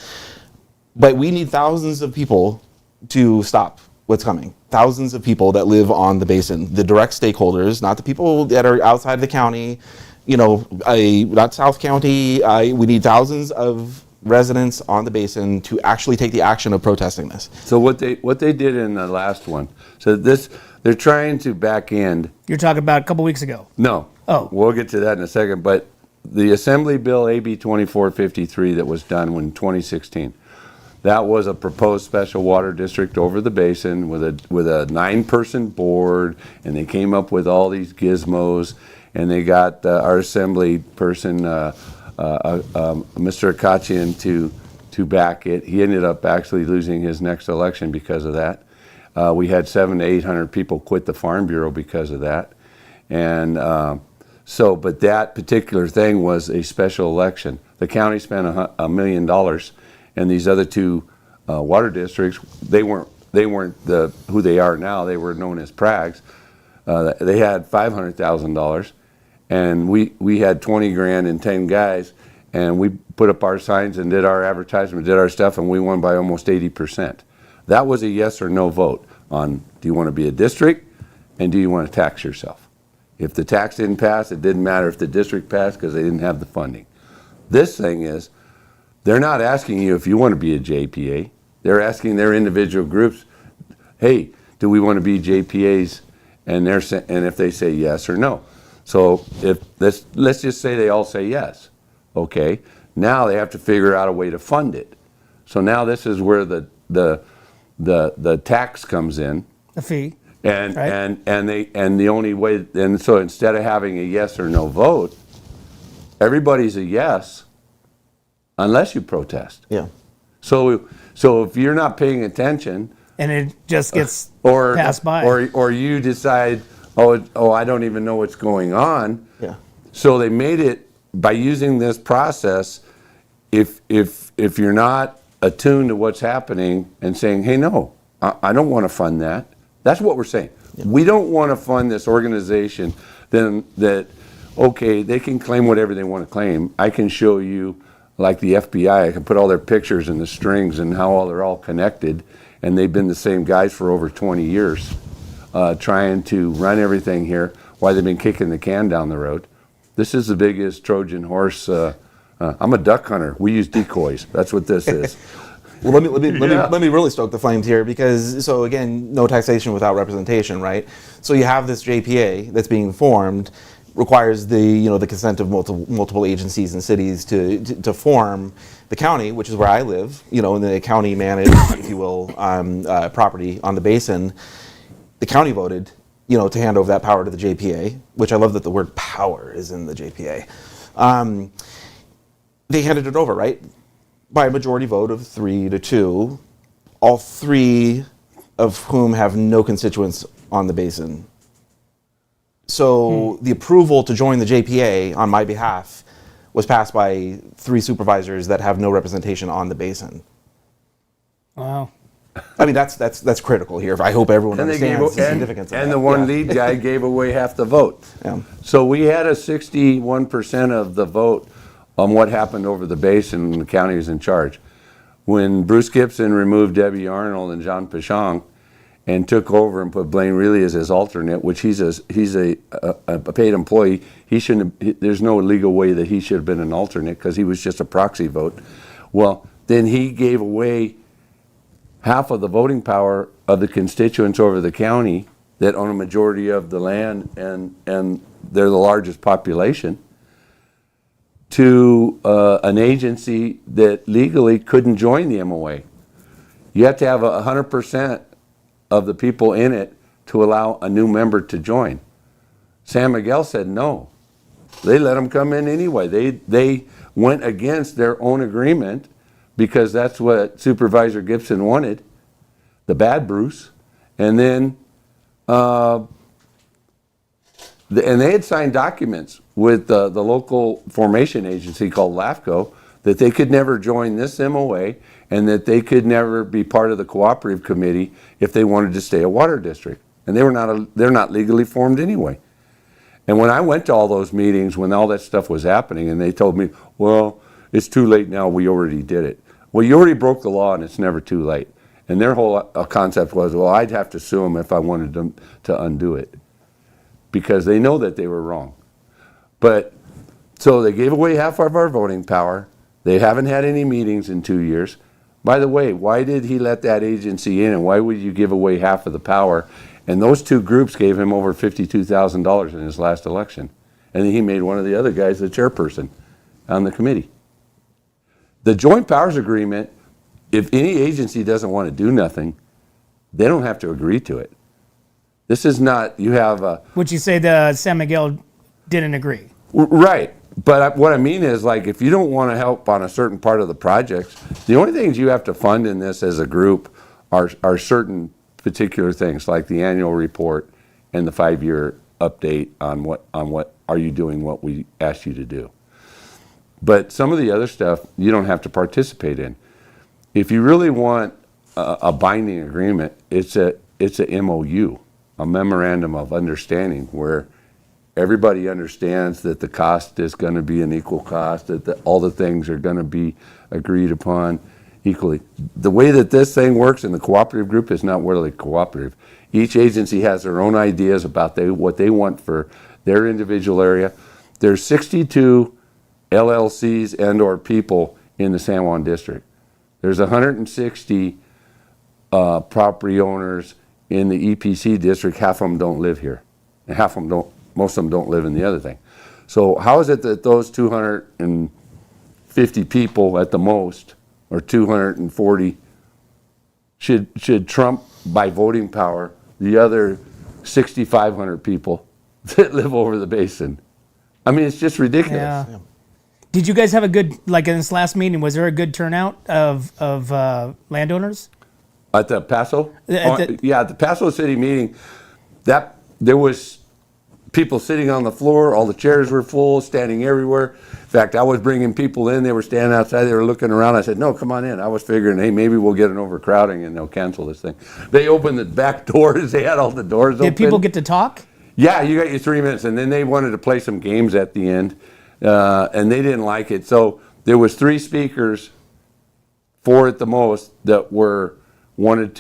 But we need thousands of people to stop what's coming. Thousands of people that live on the basin, the direct stakeholders, not the people that are outside the county, you know, not South County. We need thousands of residents on the basin to actually take the action of protesting this. So what they did in the last one, so they're trying to back end. You're talking about a couple weeks ago. No. Oh. We'll get to that in a second. But the Assembly Bill AB 2453 that was done in 2016, that was a proposed special water district over the basin with a 9-person board, and they came up with all these gizmos, and they got our Assembly person, Mr. Akachian, to back it. He ended up actually losing his next election because of that. We had 700 to 800 people quit the Farm Bureau because of that. And but that particular thing was a special election. The county spent $1 million, and these other two water districts, they weren't who they are now. They were known as Prags. They had $500,000, and we had 20 grand and 10 guys, and we put up our signs and did our advertisement, did our stuff, and we won by almost 80%. That was a yes or no vote on, do you want to be a district, and do you want to tax yourself? If the tax didn't pass, it didn't matter if the district passed because they didn't have the funding. This thing is, they're not asking you if you want to be a JPA. They're asking their individual groups, hey, do we want to be JPAs? And if they say yes or no. So if let's just say they all say yes. Okay, now they have to figure out a way to fund it. So now this is where the tax comes in. A fee. And right. and the only way, and so instead of having a yes or no vote, everybody's a yes unless you protest. Yeah. So if you're not paying attention, and it just gets or passed by, or you decide, oh I don't even know what's going on. Yeah. So they made it by using this process. If you're not attuned to what's happening and saying, hey, no, I don't want to fund that. That's what we're saying. Yeah. We don't want to fund this organization then that, okay, they can claim whatever they want to claim. I can show you, like the FBI, I can put all their pictures and the strings and how they're all connected, and they've been the same guys for over 20 years trying to run everything here while they've been kicking the can down the road. This is the biggest Trojan horse. I'm a duck hunter. We use decoys. That's what this is. Well, let me really stoke the flames here, because, so again, no taxation without representation, right? So you have this JPA that's being formed, requires the consent of multiple agencies and cities to form the county, which is where I live, and the county managed, if you will, property on the basin. The county voted, to hand over that power to the JPA, which I love that the word power is in the JPA. They handed it over, right? By a majority vote of 3-2, all three of whom have no constituents on the basin. So the approval to join the JPA on my behalf was passed by 3 supervisors that have no representation on the basin. Wow. I mean, that's critical here. I hope everyone understands the significance of that. And the one lead guy gave away half the vote. Yeah. So we had a 61% of the vote on what happened over the basin when the county was in charge. When Bruce Gibson removed Debbie Arnold and John Pichon and took over and put Blaine Reilly as his alternate, which he's a paid employee, he shouldn't have, there's no legal way that he should have been an alternate because he was just a proxy vote. Well, then he gave away half of the voting power of the constituents over the county that own a majority of the land, and they're the largest population, to an agency that legally couldn't join the MOA. You have to have 100% of the people in it to allow a new member to join. San Miguel said no. They let them come in anyway. They went against their own agreement because that's what Supervisor Gibson wanted, the bad Bruce. And then, and they had signed documents with the local formation agency called LAFCO that they could never join this MOA and that they could never be part of the cooperative committee if they wanted to stay a water district. And they're not legally formed anyway. And when I went to all those meetings, when all that stuff was happening, and they told me, well, it's too late now, we already did it. Well, you already broke the law and it's never too late. And their whole concept was, well, I'd have to sue them if I wanted them to undo it, because they know that they were wrong. But, so they gave away half of our voting power. They haven't had any meetings in 2 years. By the way, why did he let that agency in, and why would you give away half of the power? And those two groups gave him over $52,000 in his last election. And then he made one of the other guys the chairperson on the committee. The joint powers agreement, if any agency doesn't want to do nothing, they don't have to agree to it. This is not, you have a... Would you say the San Miguel didn't agree? Right. But what I mean is, like, if you don't want to help on a certain part of the projects, the only things you have to fund in this as a group are certain particular things, like the annual report and the 5-year update on what are you doing what we asked you to do. But some of the other stuff you don't have to participate in. If you really want a binding agreement, it's a MOU, a memorandum of understanding, where everybody understands that the cost is going to be an equal cost, that all the things are going to be agreed upon equally. The way that this thing works in the cooperative group is not really cooperative. Each agency has their own ideas about what they want for their individual area. There's 62 LLCs and or people in the San Juan district. There's 160 property owners in the EPC district. Half of them don't live here, and half of them don't. Most of them don't live in the other thing. So how is it that those 250 people at the most, or 240, should trump by voting power the other 6,500 people that live over the basin? I mean, it's just ridiculous. Yeah. Did you guys have a good, like in this last meeting, was there a good turnout of landowners? At the Paso? At the Paso City meeting, there was people sitting on the floor, all the chairs were full, standing everywhere. In fact, I was bringing people in, they were standing outside, they were looking around. I said, no, come on in. I was figuring, hey, maybe we'll get an overcrowding and they'll cancel this thing. They opened the back doors, they had all the doors open. Did people get to talk? Yeah, you got your 3 minutes, and then they wanted to play some games at the end, and they didn't like it. So there was 3 speakers, 4 at the most, that wanted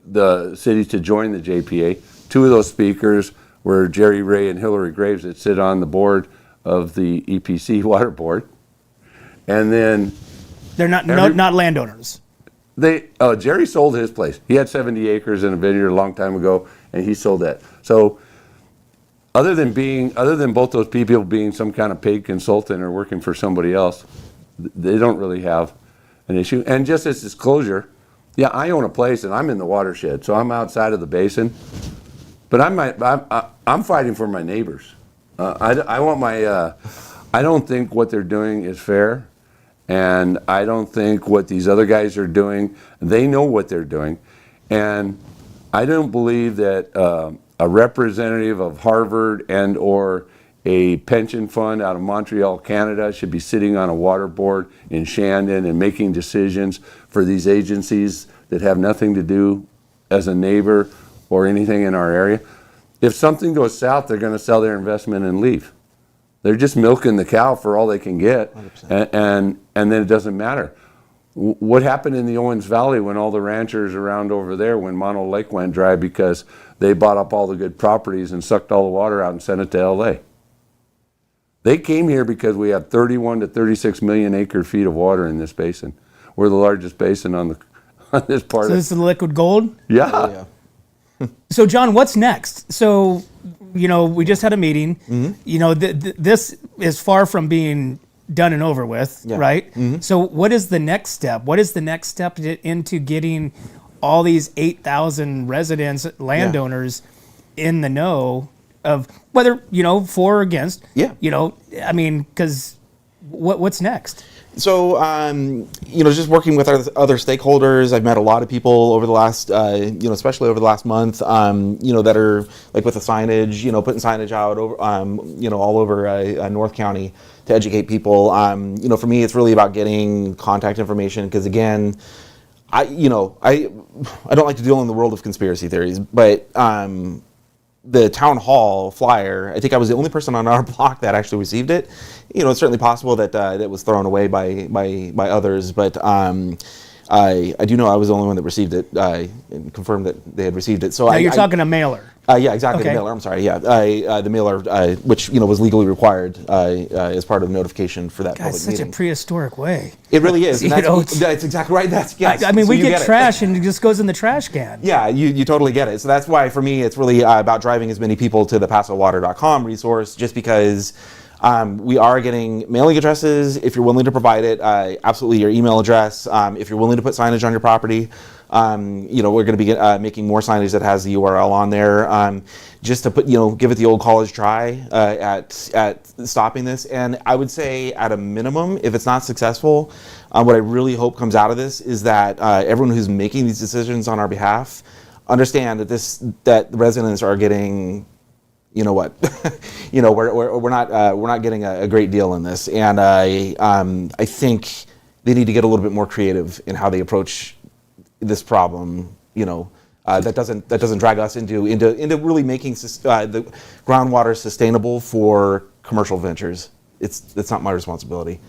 the city to join the JPA. 2 of those speakers were Jerry Ray and Hillary Graves, that sit on the board of the EPC Water Board. And then they're not landowners. Jerry sold his place. He had 70 acres in a vineyard a long time ago, and he sold that. So other than both those people being some kind of paid consultant or working for somebody else, they don't really have an issue. And just as disclosure, yeah, I own a place and I'm in the watershed, so I'm outside of the basin. But I'm fighting for my neighbors. I don't think what they're doing is fair, and I don't think what these other guys are doing, they know what they're doing. And I don't believe that a representative of Harvard and or a pension fund out of Montreal, Canada, should be sitting on a water board in Shandon and making decisions for these agencies that have nothing to do as a neighbor or anything in our area. If something goes south, they're going to sell their investment and leave. They're just milking the cow for all they can get, and then it doesn't matter. What happened in the Owens Valley when all the ranchers around over there, when Mono Lake went dry because they bought up all the good properties and sucked all the water out and sent it to LA? They came here because we have 31 to 36 million acre feet of water in this basin. we're the largest basin on the on this part So of this is liquid gold. yeah. Oh, yeah. So John, what's next? So, we just had a meeting. This is far from being done and over with, Yeah. right? So what is the next step? What is the next step into getting all these 8,000 residents, landowners in the know of whether, for or against? Yeah. Because what's next? So, just working with other stakeholders, I've met a lot of people over the last, especially over the last month, that are like with the signage, putting signage out over, all over North County to educate people. For me, it's really about getting contact information because, again, I don't like to deal in the world of conspiracy theories, but the town hall flyer, I think I was the only person on our block that actually received it. It's certainly possible that it was thrown away by others, but I do know I was the only one that received it and confirmed that they had received it. So Now you're talking a mailer. Yeah, exactly. Okay. The mailer. I'm sorry. Yeah, the mailer, which was legally required as part of the notification for that God, public it's such meeting. a prehistoric way. It really is. And It's- that's exactly right. That's yes. I mean, So we you get it. trash and it just goes in the trash can. Yeah, you totally get it. So that's why for me it's really about driving as many people to the PasoWater.com resource, just because we are getting mailing addresses. If you're willing to provide it, absolutely your email address. If you're willing to put signage on your property, we're going to be making more signage that has the URL on there, just to put, give it the old college try at stopping this. And I would say at a minimum, if it's not successful, what I really hope comes out of this is that everyone who's making these decisions on our behalf understand that that the residents are getting. You know what? we're not getting a great deal in this, and I think they need to get a little bit more creative in how they approach this problem. That doesn't drag us into really making the groundwater sustainable for commercial ventures. It's not my responsibility.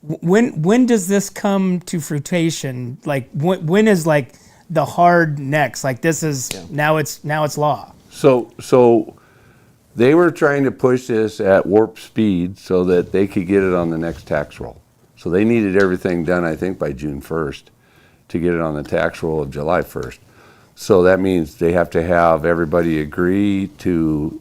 When does this come to fruition? Like when is like the hard next? Like this is now it's law. So they were trying to push this at warp speed so that they could get it on the next tax roll. So they needed everything done, I think, by June 1st to get it on the tax roll of July 1st. So that means they have to have everybody agree to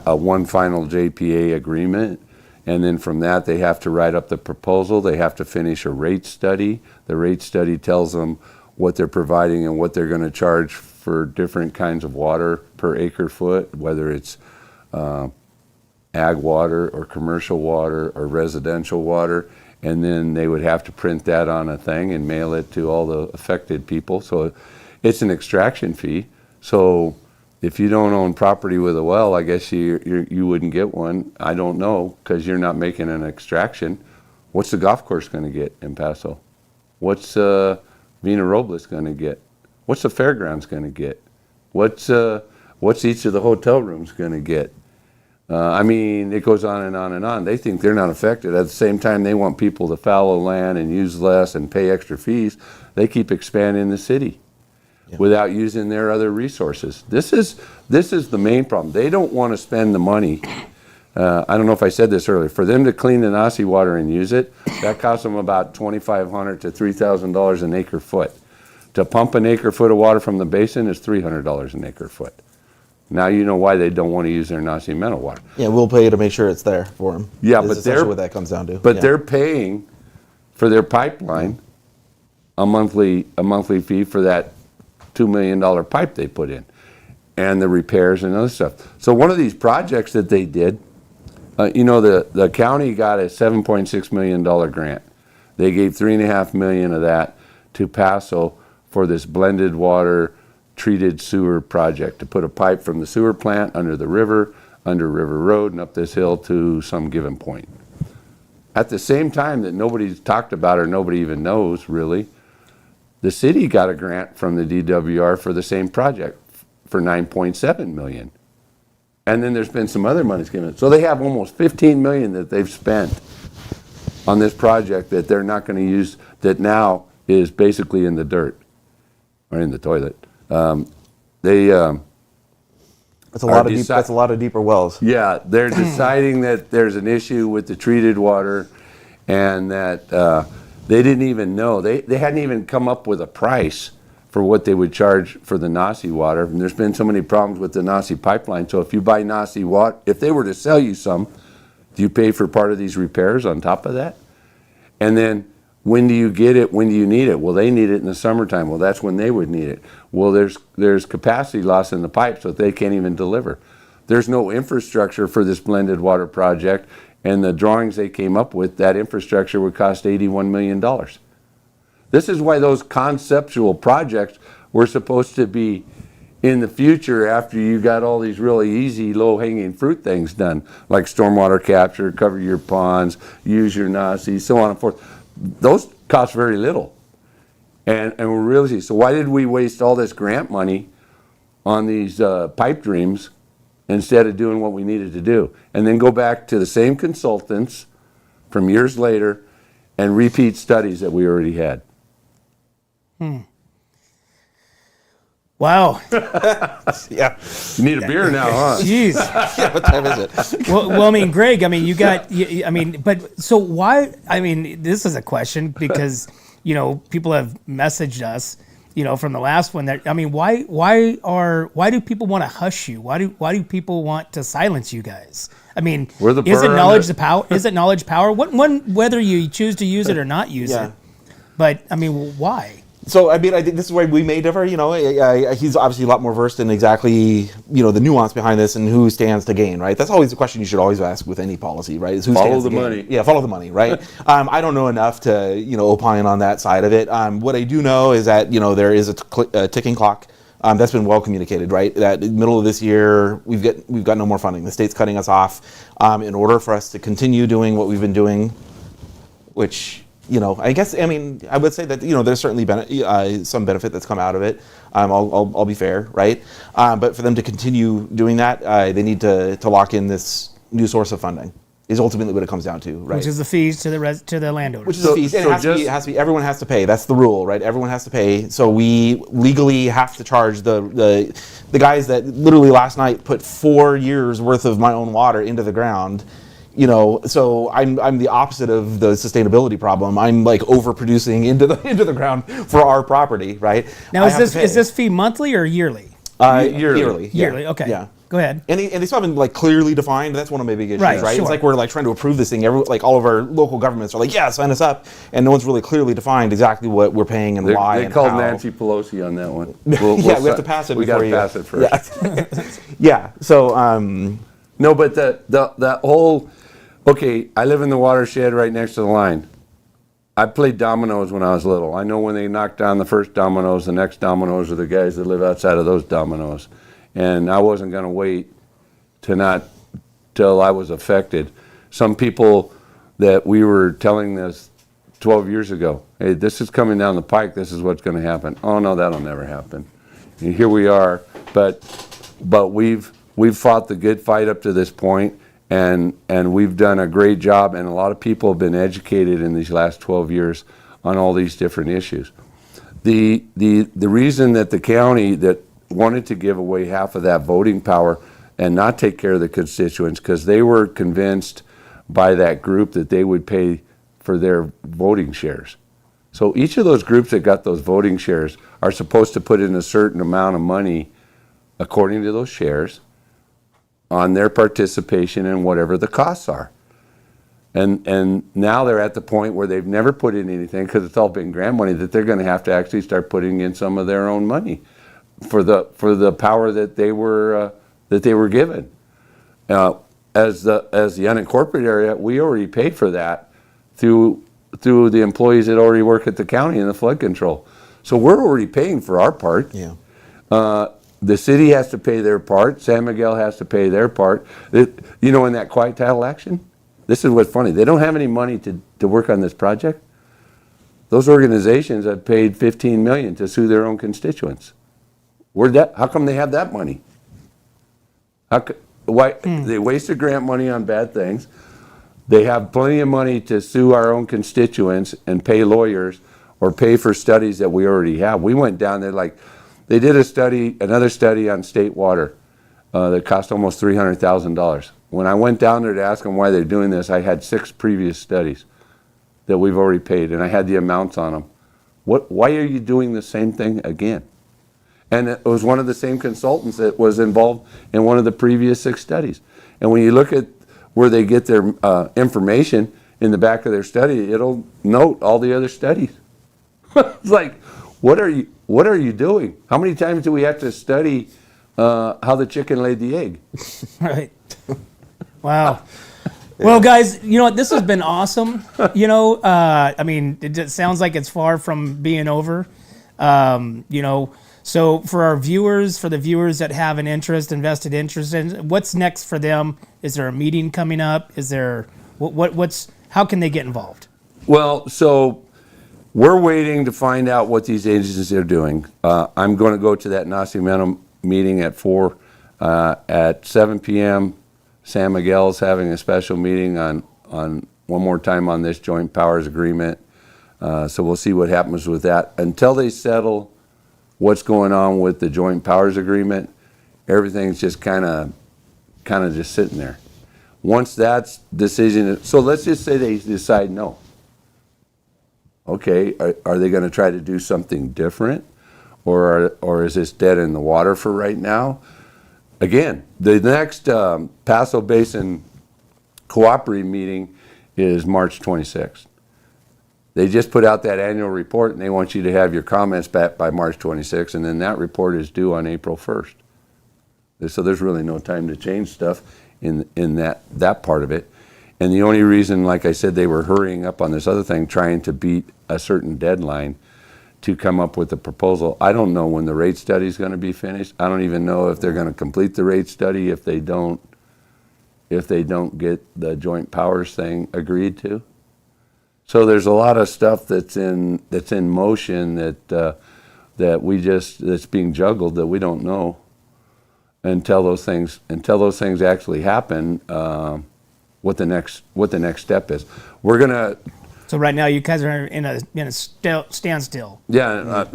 one final JPA agreement. And then from that, they have to write up the proposal. They have to finish a rate study. The rate study tells them what they're providing and what they're going to charge for different kinds of water per acre foot, whether it's ag water or commercial water or residential water, and then they would have to print that on a thing and mail it to all the affected people. So it's an extraction fee. So if you don't own property with a well, I guess you wouldn't get one. I don't know, because you're not making an extraction. What's the golf course going to get in Paso? What's Vina Robles going to get? What's the fairgrounds going to get? What's each of the hotel rooms going to get? It goes on and on and on. They think they're not affected. At the same time, they want people to fallow land and use less and pay extra fees. They keep expanding the city without using their other resources. This is the main problem. They don't want to spend the money. I don't know if I said this earlier. For them to clean the Nasi water and use it, that costs them about $2,500 to $3,000 an acre foot. To pump an acre foot of water from the basin is $300 an acre foot. Now you know why they don't want to use their Nasi Meadow water. Yeah, we'll pay to make sure it's there for them. Yeah, Is but essentially what that comes down to. But they're paying for their pipeline a monthly fee for that $2 million pipe they put in, and the repairs and other stuff. So one of these projects that they did, the county got a $7.6 million grant. They gave $3.5 million of that to Paso for this blended water treated sewer project, to put a pipe from the sewer plant under the river, under River Road, and up this hill to some given point. At the same time that nobody's talked about or nobody even knows really, the city got a grant from the DWR for the same project for $9.7 million. And then there's been some other monies given. So they have almost $15 million that they've spent on this project that they're not going to use, that now is basically in the dirt or in the toilet. That's a lot of deeper wells. Yeah, they're deciding that there's an issue with the treated water, and that They didn't even know. They hadn't even come up with a price for what they would charge for the Nasi water. And there's been so many problems with the Nasi pipeline. So if you buy Nasi water, if they were to sell you some, do you pay for part of these repairs on top of that? And then when do you get it? When do you need it? Well, they need it in the summertime. Well, that's when they would need it. Well, there's capacity loss in the pipe, so they can't even deliver. There's no infrastructure for this blended water project, and the drawings they came up with, that infrastructure would cost $81 million. This is why those conceptual projects were supposed to be in the future after you got all these really easy, low-hanging fruit things done, like stormwater capture, cover your ponds, use your Nasi, so on and forth. Those cost very little. And we're really, so why did we waste all this grant money on these pipe dreams instead of doing what we needed to do? And then go back to the same consultants from years later and repeat studies that we already had. Wow. Yeah. You need a beer now, huh? Jeez. Yeah, what time is it? Well, I mean, Greg, I mean, you got, I mean, but so why, I mean, this is a question because, you know, people have messaged us, you know, from the last one that, I mean, why do people want to hush you? Why do people want to silence you guys? I mean, is it knowledge the power? Is it knowledge power? Whether you choose to use it or not use it. But I mean, why? So, I mean, I think this is why we may differ. You know, he's obviously a lot more versed in exactly, you know, the nuance behind this and who stands to gain, right? That's always the question you should always ask with any policy, right? Is who Follow stands the to gain? money. Yeah, follow the money, right? I don't know enough to, you know, opine on that side of it. What I do know is that, you know, there is a ticking clock. That's been well communicated, right? That in the middle of this year, we've got no more funding. The state's cutting us off in order for us to continue doing what we've been doing, which, you know, I guess, I mean, I would say that, you know, there's certainly been some benefit that's come out of it. I'll be fair, right? But for them to continue doing that, they need to lock in this new source of funding. Is ultimately what it comes down to, right? Which is the fees to the landowners. Which is the fees, and it has to be. Everyone has to pay. That's the rule, right? Everyone has to pay. So we legally have to charge the guys that literally last night put 4 years worth of my own water into the ground. You know, so I'm the opposite of the sustainability problem. I'm like overproducing into the ground for our property, right? Now, is this fee monthly or yearly? Yearly. Yearly. Okay. Yeah. Go ahead. And they still haven't like clearly defined. That's one of my big issues, right? Sure. It's like we're like trying to approve this thing. Like all of our local governments are like, yeah, sign us up, and no one's really clearly defined exactly what we're paying and why. They called Nancy Pelosi on that one. We have to pass it. We got to pass it first. Yeah. So no, but that whole. Okay, I live in the watershed right next to the line. I played dominoes when I was little. I know when they knock down the first dominoes, the next dominoes are the guys that live outside of those dominoes. And I wasn't going to wait till I was affected. Some people that we were telling this 12 years ago, hey, this is coming down the pike, this is what's going to happen. Oh no, that'll never happen. And here we are, but we've fought the good fight up to this point. And we've done a great job, and a lot of people have been educated in these last 12 years on all these different issues. The reason that the county that wanted to give away half of that voting power and not take care of the constituents, because they were convinced by that group that they would pay for their voting shares. So each of those groups that got those voting shares are supposed to put in a certain amount of money according to those shares on their participation in whatever the costs are. And now they're at the point where they've never put in anything because it's all been grant money, that they're going to have to actually start putting in some of their own money for the power that they were given. As the unincorporated area, we already pay for that through the employees that already work at the county in the flood control. So we're already paying for our part. yeah. The city has to pay their part. San Miguel has to pay their part. You know, in that quiet title action, this is what's funny. They don't have any money to work on this project. Those organizations have paid $15 million to sue their own constituents. How come they have that money? Why they wasted grant money on bad things? They have plenty of money to sue our own constituents and pay lawyers or pay for studies that we already have. We went down there they did another study on state water that cost almost $300,000. When I went down there to ask them why they're doing this, I had 6 previous studies. that we've already paid, and I had the amounts on them. Why are you doing the same thing again? And it was one of the same consultants that was involved in one of the previous 6 studies. And when you look at where they get their information in the back of their study, it'll note all the other studies. It's like, what are you doing? How many times do we have to study how the chicken laid the egg? Right. Wow. Well, guys, you know what? This has been awesome. You know, I mean, it just sounds like it's far from being over. You know, so for the viewers that have an interest, invested interest in, what's next for them? Is there a meeting coming up? Is there how can they get involved? Well, so we're waiting to find out what these agencies are doing. I'm going to go to that Nacimiento meeting at 4 at 7 p.m. San Miguel's having a special meeting on one more time on this joint powers agreement. So we'll see what happens with that. Until they settle what's going on with the joint powers agreement, everything's just kind of just sitting there. Once that's decision, so let's just say they decide no. Okay, are they going to try to do something different, or is this dead in the water for right now? Again, the next Paso Basin cooperative meeting is March 26th. They just put out that annual report, and they want you to have your comments back by March 26th, and then that report is due on April 1st. So there's really no time to change stuff in that part of it. And the only reason, like I said, they were hurrying up on this other thing, trying to beat a certain deadline to come up with a proposal. I don't know when the rate study is going to be finished. I don't even know if they're going to complete the rate study if they don't get the joint powers thing agreed to. So there's a lot of stuff that's in motion that's being juggled that we don't know until those things actually happen. What the next step is. We're gonna. So right now you guys are in a standstill. Yeah,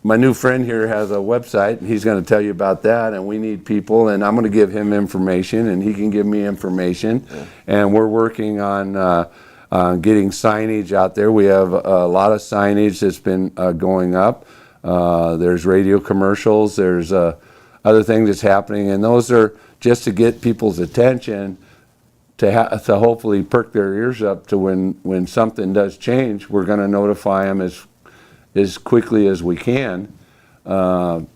my new friend here has a website, and he's going to tell you about that. And we need people, and I'm going to give him information, and he can give me information. Yeah. And we're working on getting signage out there. We have a lot of signage that's been going up. There's radio commercials. There's other things that's happening, and those are just to get people's attention. To hopefully perk their ears up to when something does change, we're going to notify them as quickly as we can on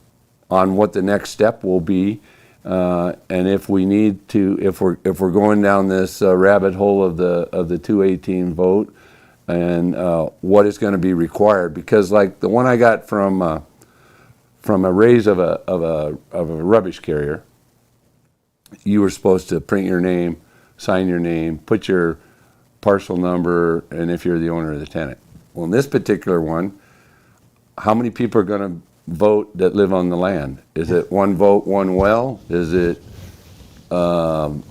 what the next step will be, and if we need to, if we're going down this rabbit hole of the 218 vote, and what is going to be required, because like the one I got from a raise of a rubbish carrier, you were supposed to print your name, sign your name, put your parcel number, and if you're the owner of the tenant. Well, in this particular one, how many people are going to vote that live on the land? Is it one vote, one well? Is it, and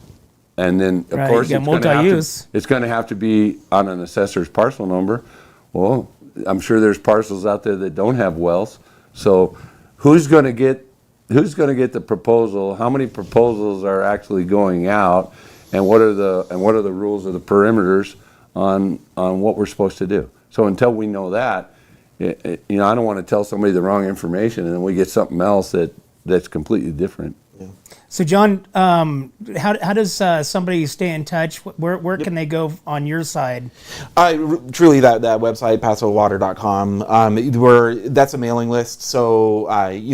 then of course it's going to have to be on an assessor's parcel number. Well, I'm sure there's parcels out there that don't have wells. So who's going to get the proposal? How many proposals are actually going out? And what are the rules or the perimeters on what we're supposed to do? So until we know that, I don't want to tell somebody the wrong information and then we get something else that's completely different. Yeah. So John, how does somebody stay in touch? Where can they go on your side? Truly, that website, pasowater.com, that's a mailing list. So,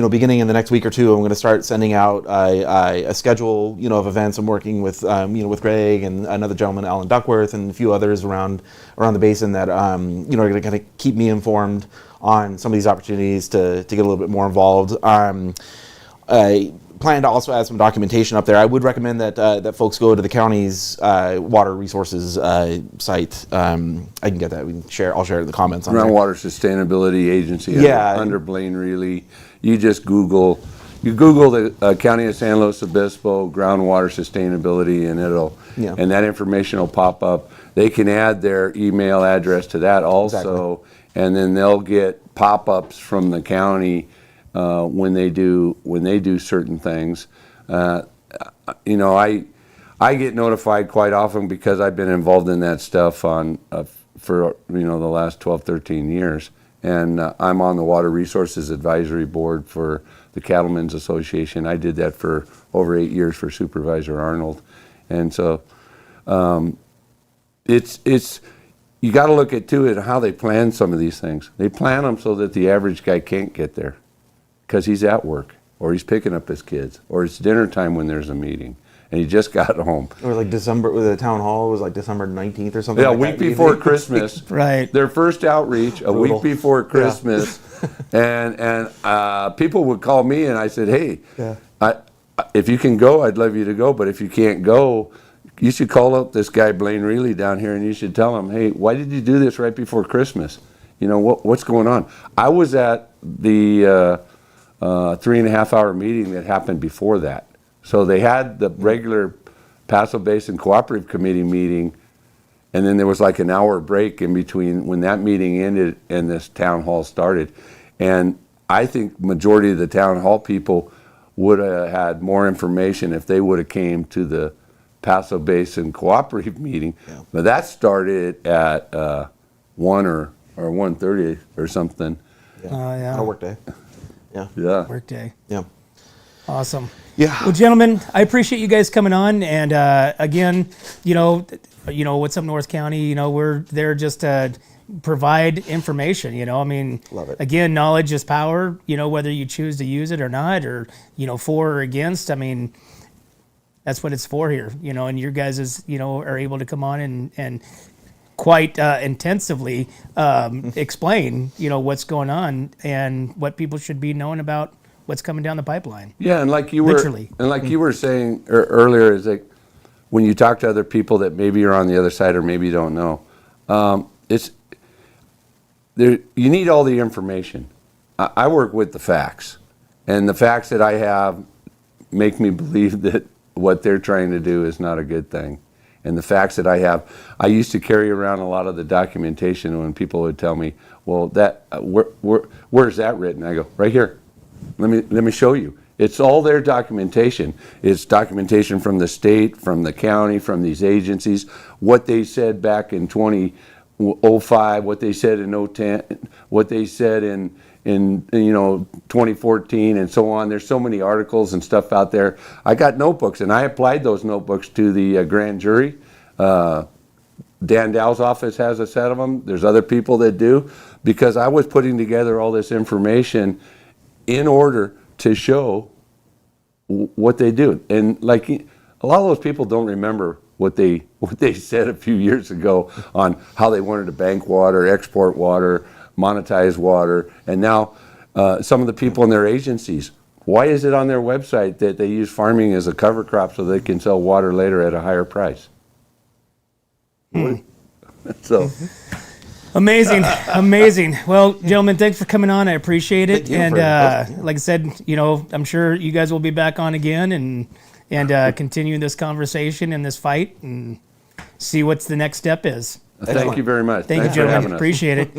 beginning in the next week or two, I'm going to start sending out a schedule, of events. I'm working with, with Greg and another gentleman, Alan Duckworth, and a few others around the basin that, are going to kind of keep me informed on some of these opportunities to get a little bit more involved. I plan to also add some documentation up there. I would recommend that folks go to the county's water resources site. I can get that. I'll share it in the comments. Groundwater Sustainability Agency. Yeah. Under Blaine Reilly. You just Google the County of San Luis Obispo groundwater sustainability, and and that information will pop up. They can add their email address to that also, and then they'll get pop-ups from the county. When they do certain things, I get notified quite often because I've been involved in that stuff on for the last 12, 13 years. And I'm on the Water Resources Advisory Board for the Cattlemen's Association. I did that for over 8 years for Supervisor Arnold. And so it's you got to look at too at how they plan some of these things. They plan them so that the average guy can't get there because he's at work or he's picking up his kids or it's dinner time when there's a meeting and he just got home. Or like December, the town hall was like December 19th or something. Yeah, like a week that. before Christmas. Right. Their first outreach, a Brutal. week before Christmas, and people would call me and I said, hey, if you can go, I'd love you to go, but if you can't go, you should call up this guy Blaine Reilly down here and you should tell him, hey, why did you do this right before Christmas? What's going on? I was at the 3.5 hour meeting that happened before that. So they had the regular Paso Basin Cooperative Committee meeting, and then there was like an hour break in between when that meeting ended and this town hall started. And I think majority of the town hall people would have had more information if they would have came to the Paso Basin Cooperative meeting. Yeah. But that started at 1 or 1:30 or something. Yeah. Our work day. Yeah. Yeah. Work day. Yeah. Awesome. Yeah. Well, gentlemen, I appreciate you guys coming on. And again, what's up, North County? We're there just to provide information. Love it. Again, knowledge is power. Whether you choose to use it or not, or for or against. That's what it's for here. And your guys are able to come on and quite intensively explain what's going on and what people should be knowing about what's coming down the pipeline. Yeah, and like you Literally. were saying earlier, is like when you talk to other people that maybe you're on the other side or maybe you don't know, it's there. You need all the information. I work with the facts, and the facts that I have make me believe that what they're trying to do is not a good thing. And the facts that I have, I used to carry around a lot of the documentation when people would tell me, well, that where's that written? I go, right here. Let me show you. It's all their documentation. It's documentation from the state, from the county, from these agencies, what they said back in 2005, what they said in 2010, what they said in 2014 and so on. There's so many articles and stuff out there. I got notebooks and I applied those notebooks to the grand jury. Dan Dow's office has a set of them. There's other people that do, because I was putting together all this information in order to show what they do. And like a lot of those people don't remember what they said a few years ago on how they wanted to bank water, export water, monetize water, and now some of the people in their agencies, why is it on their website that they use farming as a cover crop so they can sell water later at a higher price? So amazing. Well, gentlemen, thanks for coming on. I appreciate it. And like I said, I'm sure you guys will be back on again and continue this conversation and this fight and see what the next step is. Thank you very much. Thank Thanks you, for gentlemen. having us. Appreciate it.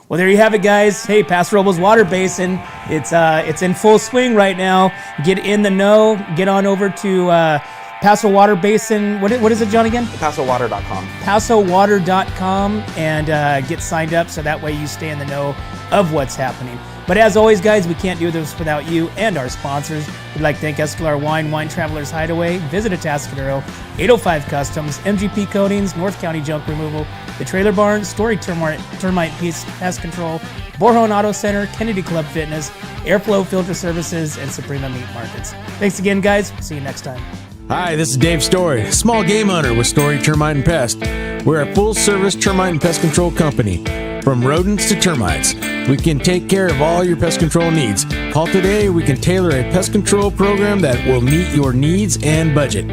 Well, there you have it, guys. Hey, Paso Robles Water Basin. It's in full swing right now. Get in the know. Get on over to Paso Water Basin. What is it, John, again? PasoWater.com. PasoWater.com and get signed up so that way you stay in the know of what's happening. But as always, guys, we can't do this without you and our sponsors. We'd like to thank Escalar Wine Travelers Hideaway, Visit Atascadero, 805 Customs, MGP Coatings, North County Junk Removal, The Trailer Barn, Story Termite Pest Control, Borjon Auto Center, Kennedy Club Fitness, Airflow Filter Services, and Suprema Meat Markets. Thanks again, guys. See you next time. Hi, this is Dave Story, small game hunter with Story Termite and Pest. We're a full-service termite and pest control company. From rodents to termites, we can take care of all your pest control needs. Call today, we can tailor a pest control program that will meet your needs and budget.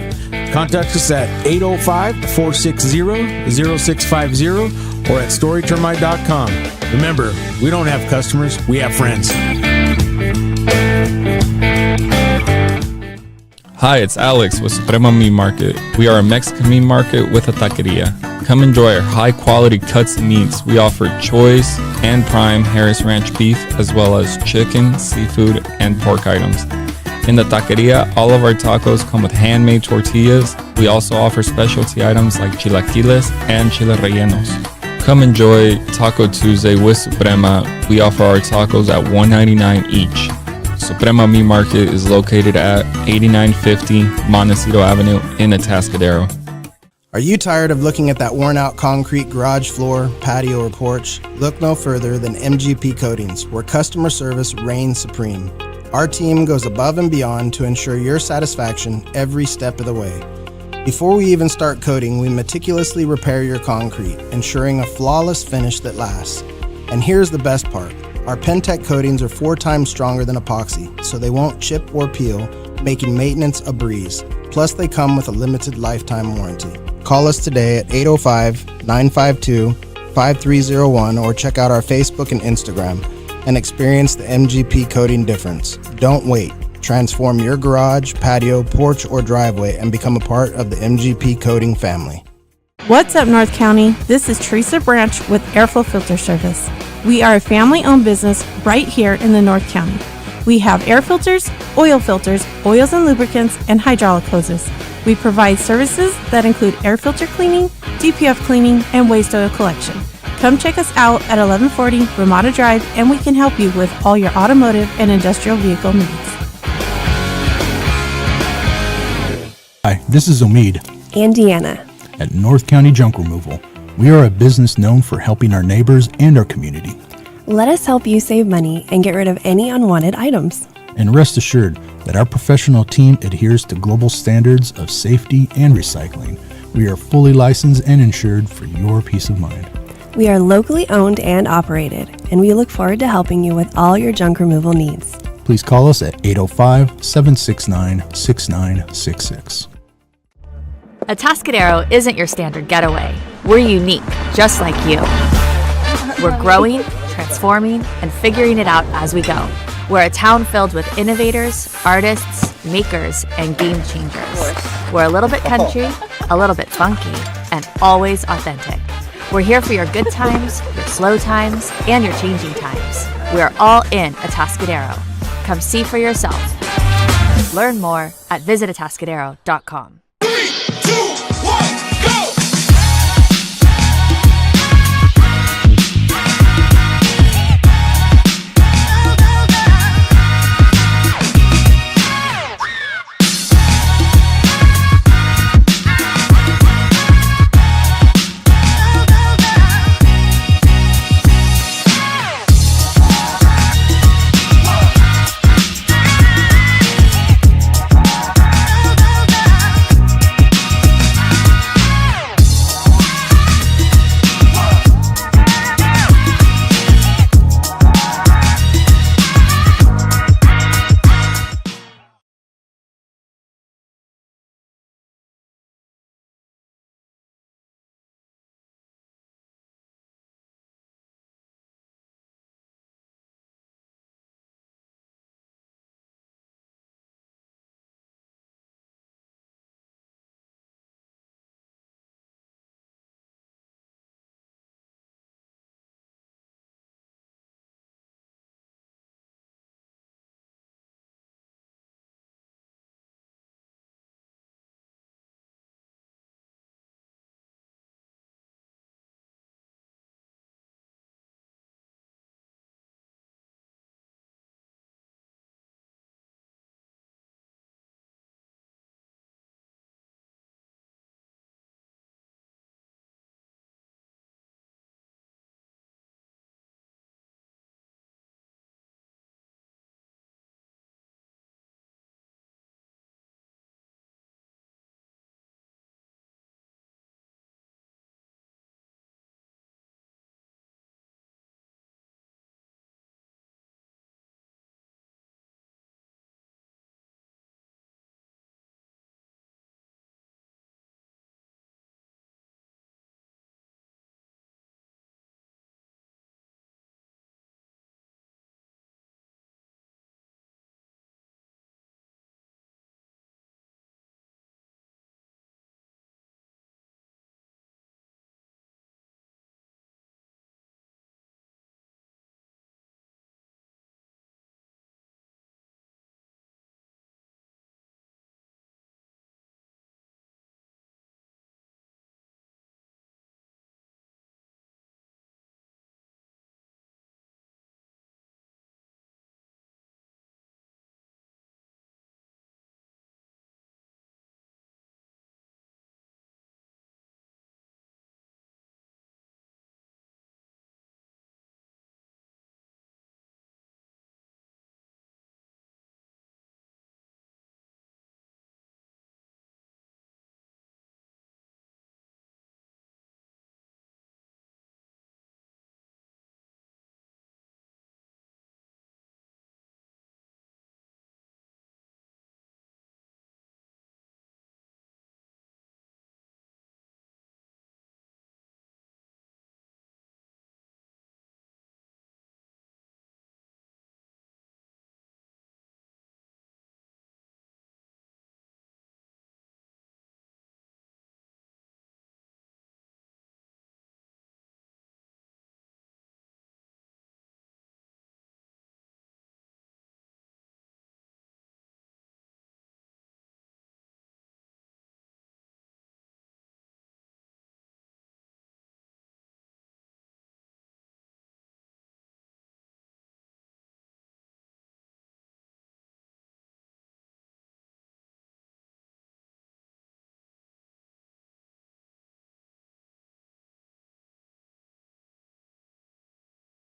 Contact us at 805-460-0650 or at storytermite.com. Remember, we don't have customers, we have friends. Hi, it's Alex with Suprema Meat Market. We are a Mexican meat market with a taqueria. Come enjoy our high-quality cuts and meats. We offer choice and prime Harris Ranch beef, as well as chicken, seafood, and pork items. In the taqueria, all of our tacos come with handmade tortillas. We also offer specialty items like chilaquiles and chile rellenos. Come enjoy Taco Tuesday with Suprema. We offer our tacos at $1.99 each. Suprema Meat Market is located at 8950 Montecito Avenue in Atascadero. Are you tired of looking at that worn-out concrete garage floor, patio, or porch? Look no further than MGP Coatings, where customer service reigns supreme. Our team goes above and beyond to ensure your satisfaction every step of the way. Before we even start coating, we meticulously repair your concrete, ensuring a flawless finish that lasts. And here's the best part. Our Pentec coatings are 4 times stronger than epoxy, so they won't chip or peel, making maintenance a breeze. Plus, they come with a limited lifetime warranty. Call us today at 805-952-5301 or check out our Facebook and Instagram and experience the MGP coating difference. Don't wait. Transform your garage, patio, porch, or driveway and become a part of the MGP coating family. What's up, North County? This is Teresa Branch with Airflow Filter Service. We are a family-owned business right here in the North County. We have air filters, oils and lubricants, and hydraulic hoses. We provide services that include air filter cleaning, DPF cleaning, and waste oil collection. Come check us out at 1140 Ramada Drive, and we can help you with all your automotive and industrial vehicle needs. Hi, this is Omid and Deanna at North County Junk Removal. We are a business known for helping our neighbors and our community. Let us help you save money and get rid of any unwanted items. And rest assured that our professional team adheres to global standards of safety and recycling. We are fully licensed and insured for your peace of mind. We are locally owned and operated, and we look forward to helping you with all your junk removal needs. Please call us at 805-769-6966. Atascadero isn't your standard getaway. We're unique, just like you. We're growing, transforming, and figuring it out as we go. We're a town filled with innovators, artists, makers, and game changers. We're a little bit country, a little bit funky, and always authentic. We're here for your good times, your slow times, and your changing times. We are all in Atascadero. Come see for yourself. Learn more at visitatascadero.com. 3, 2,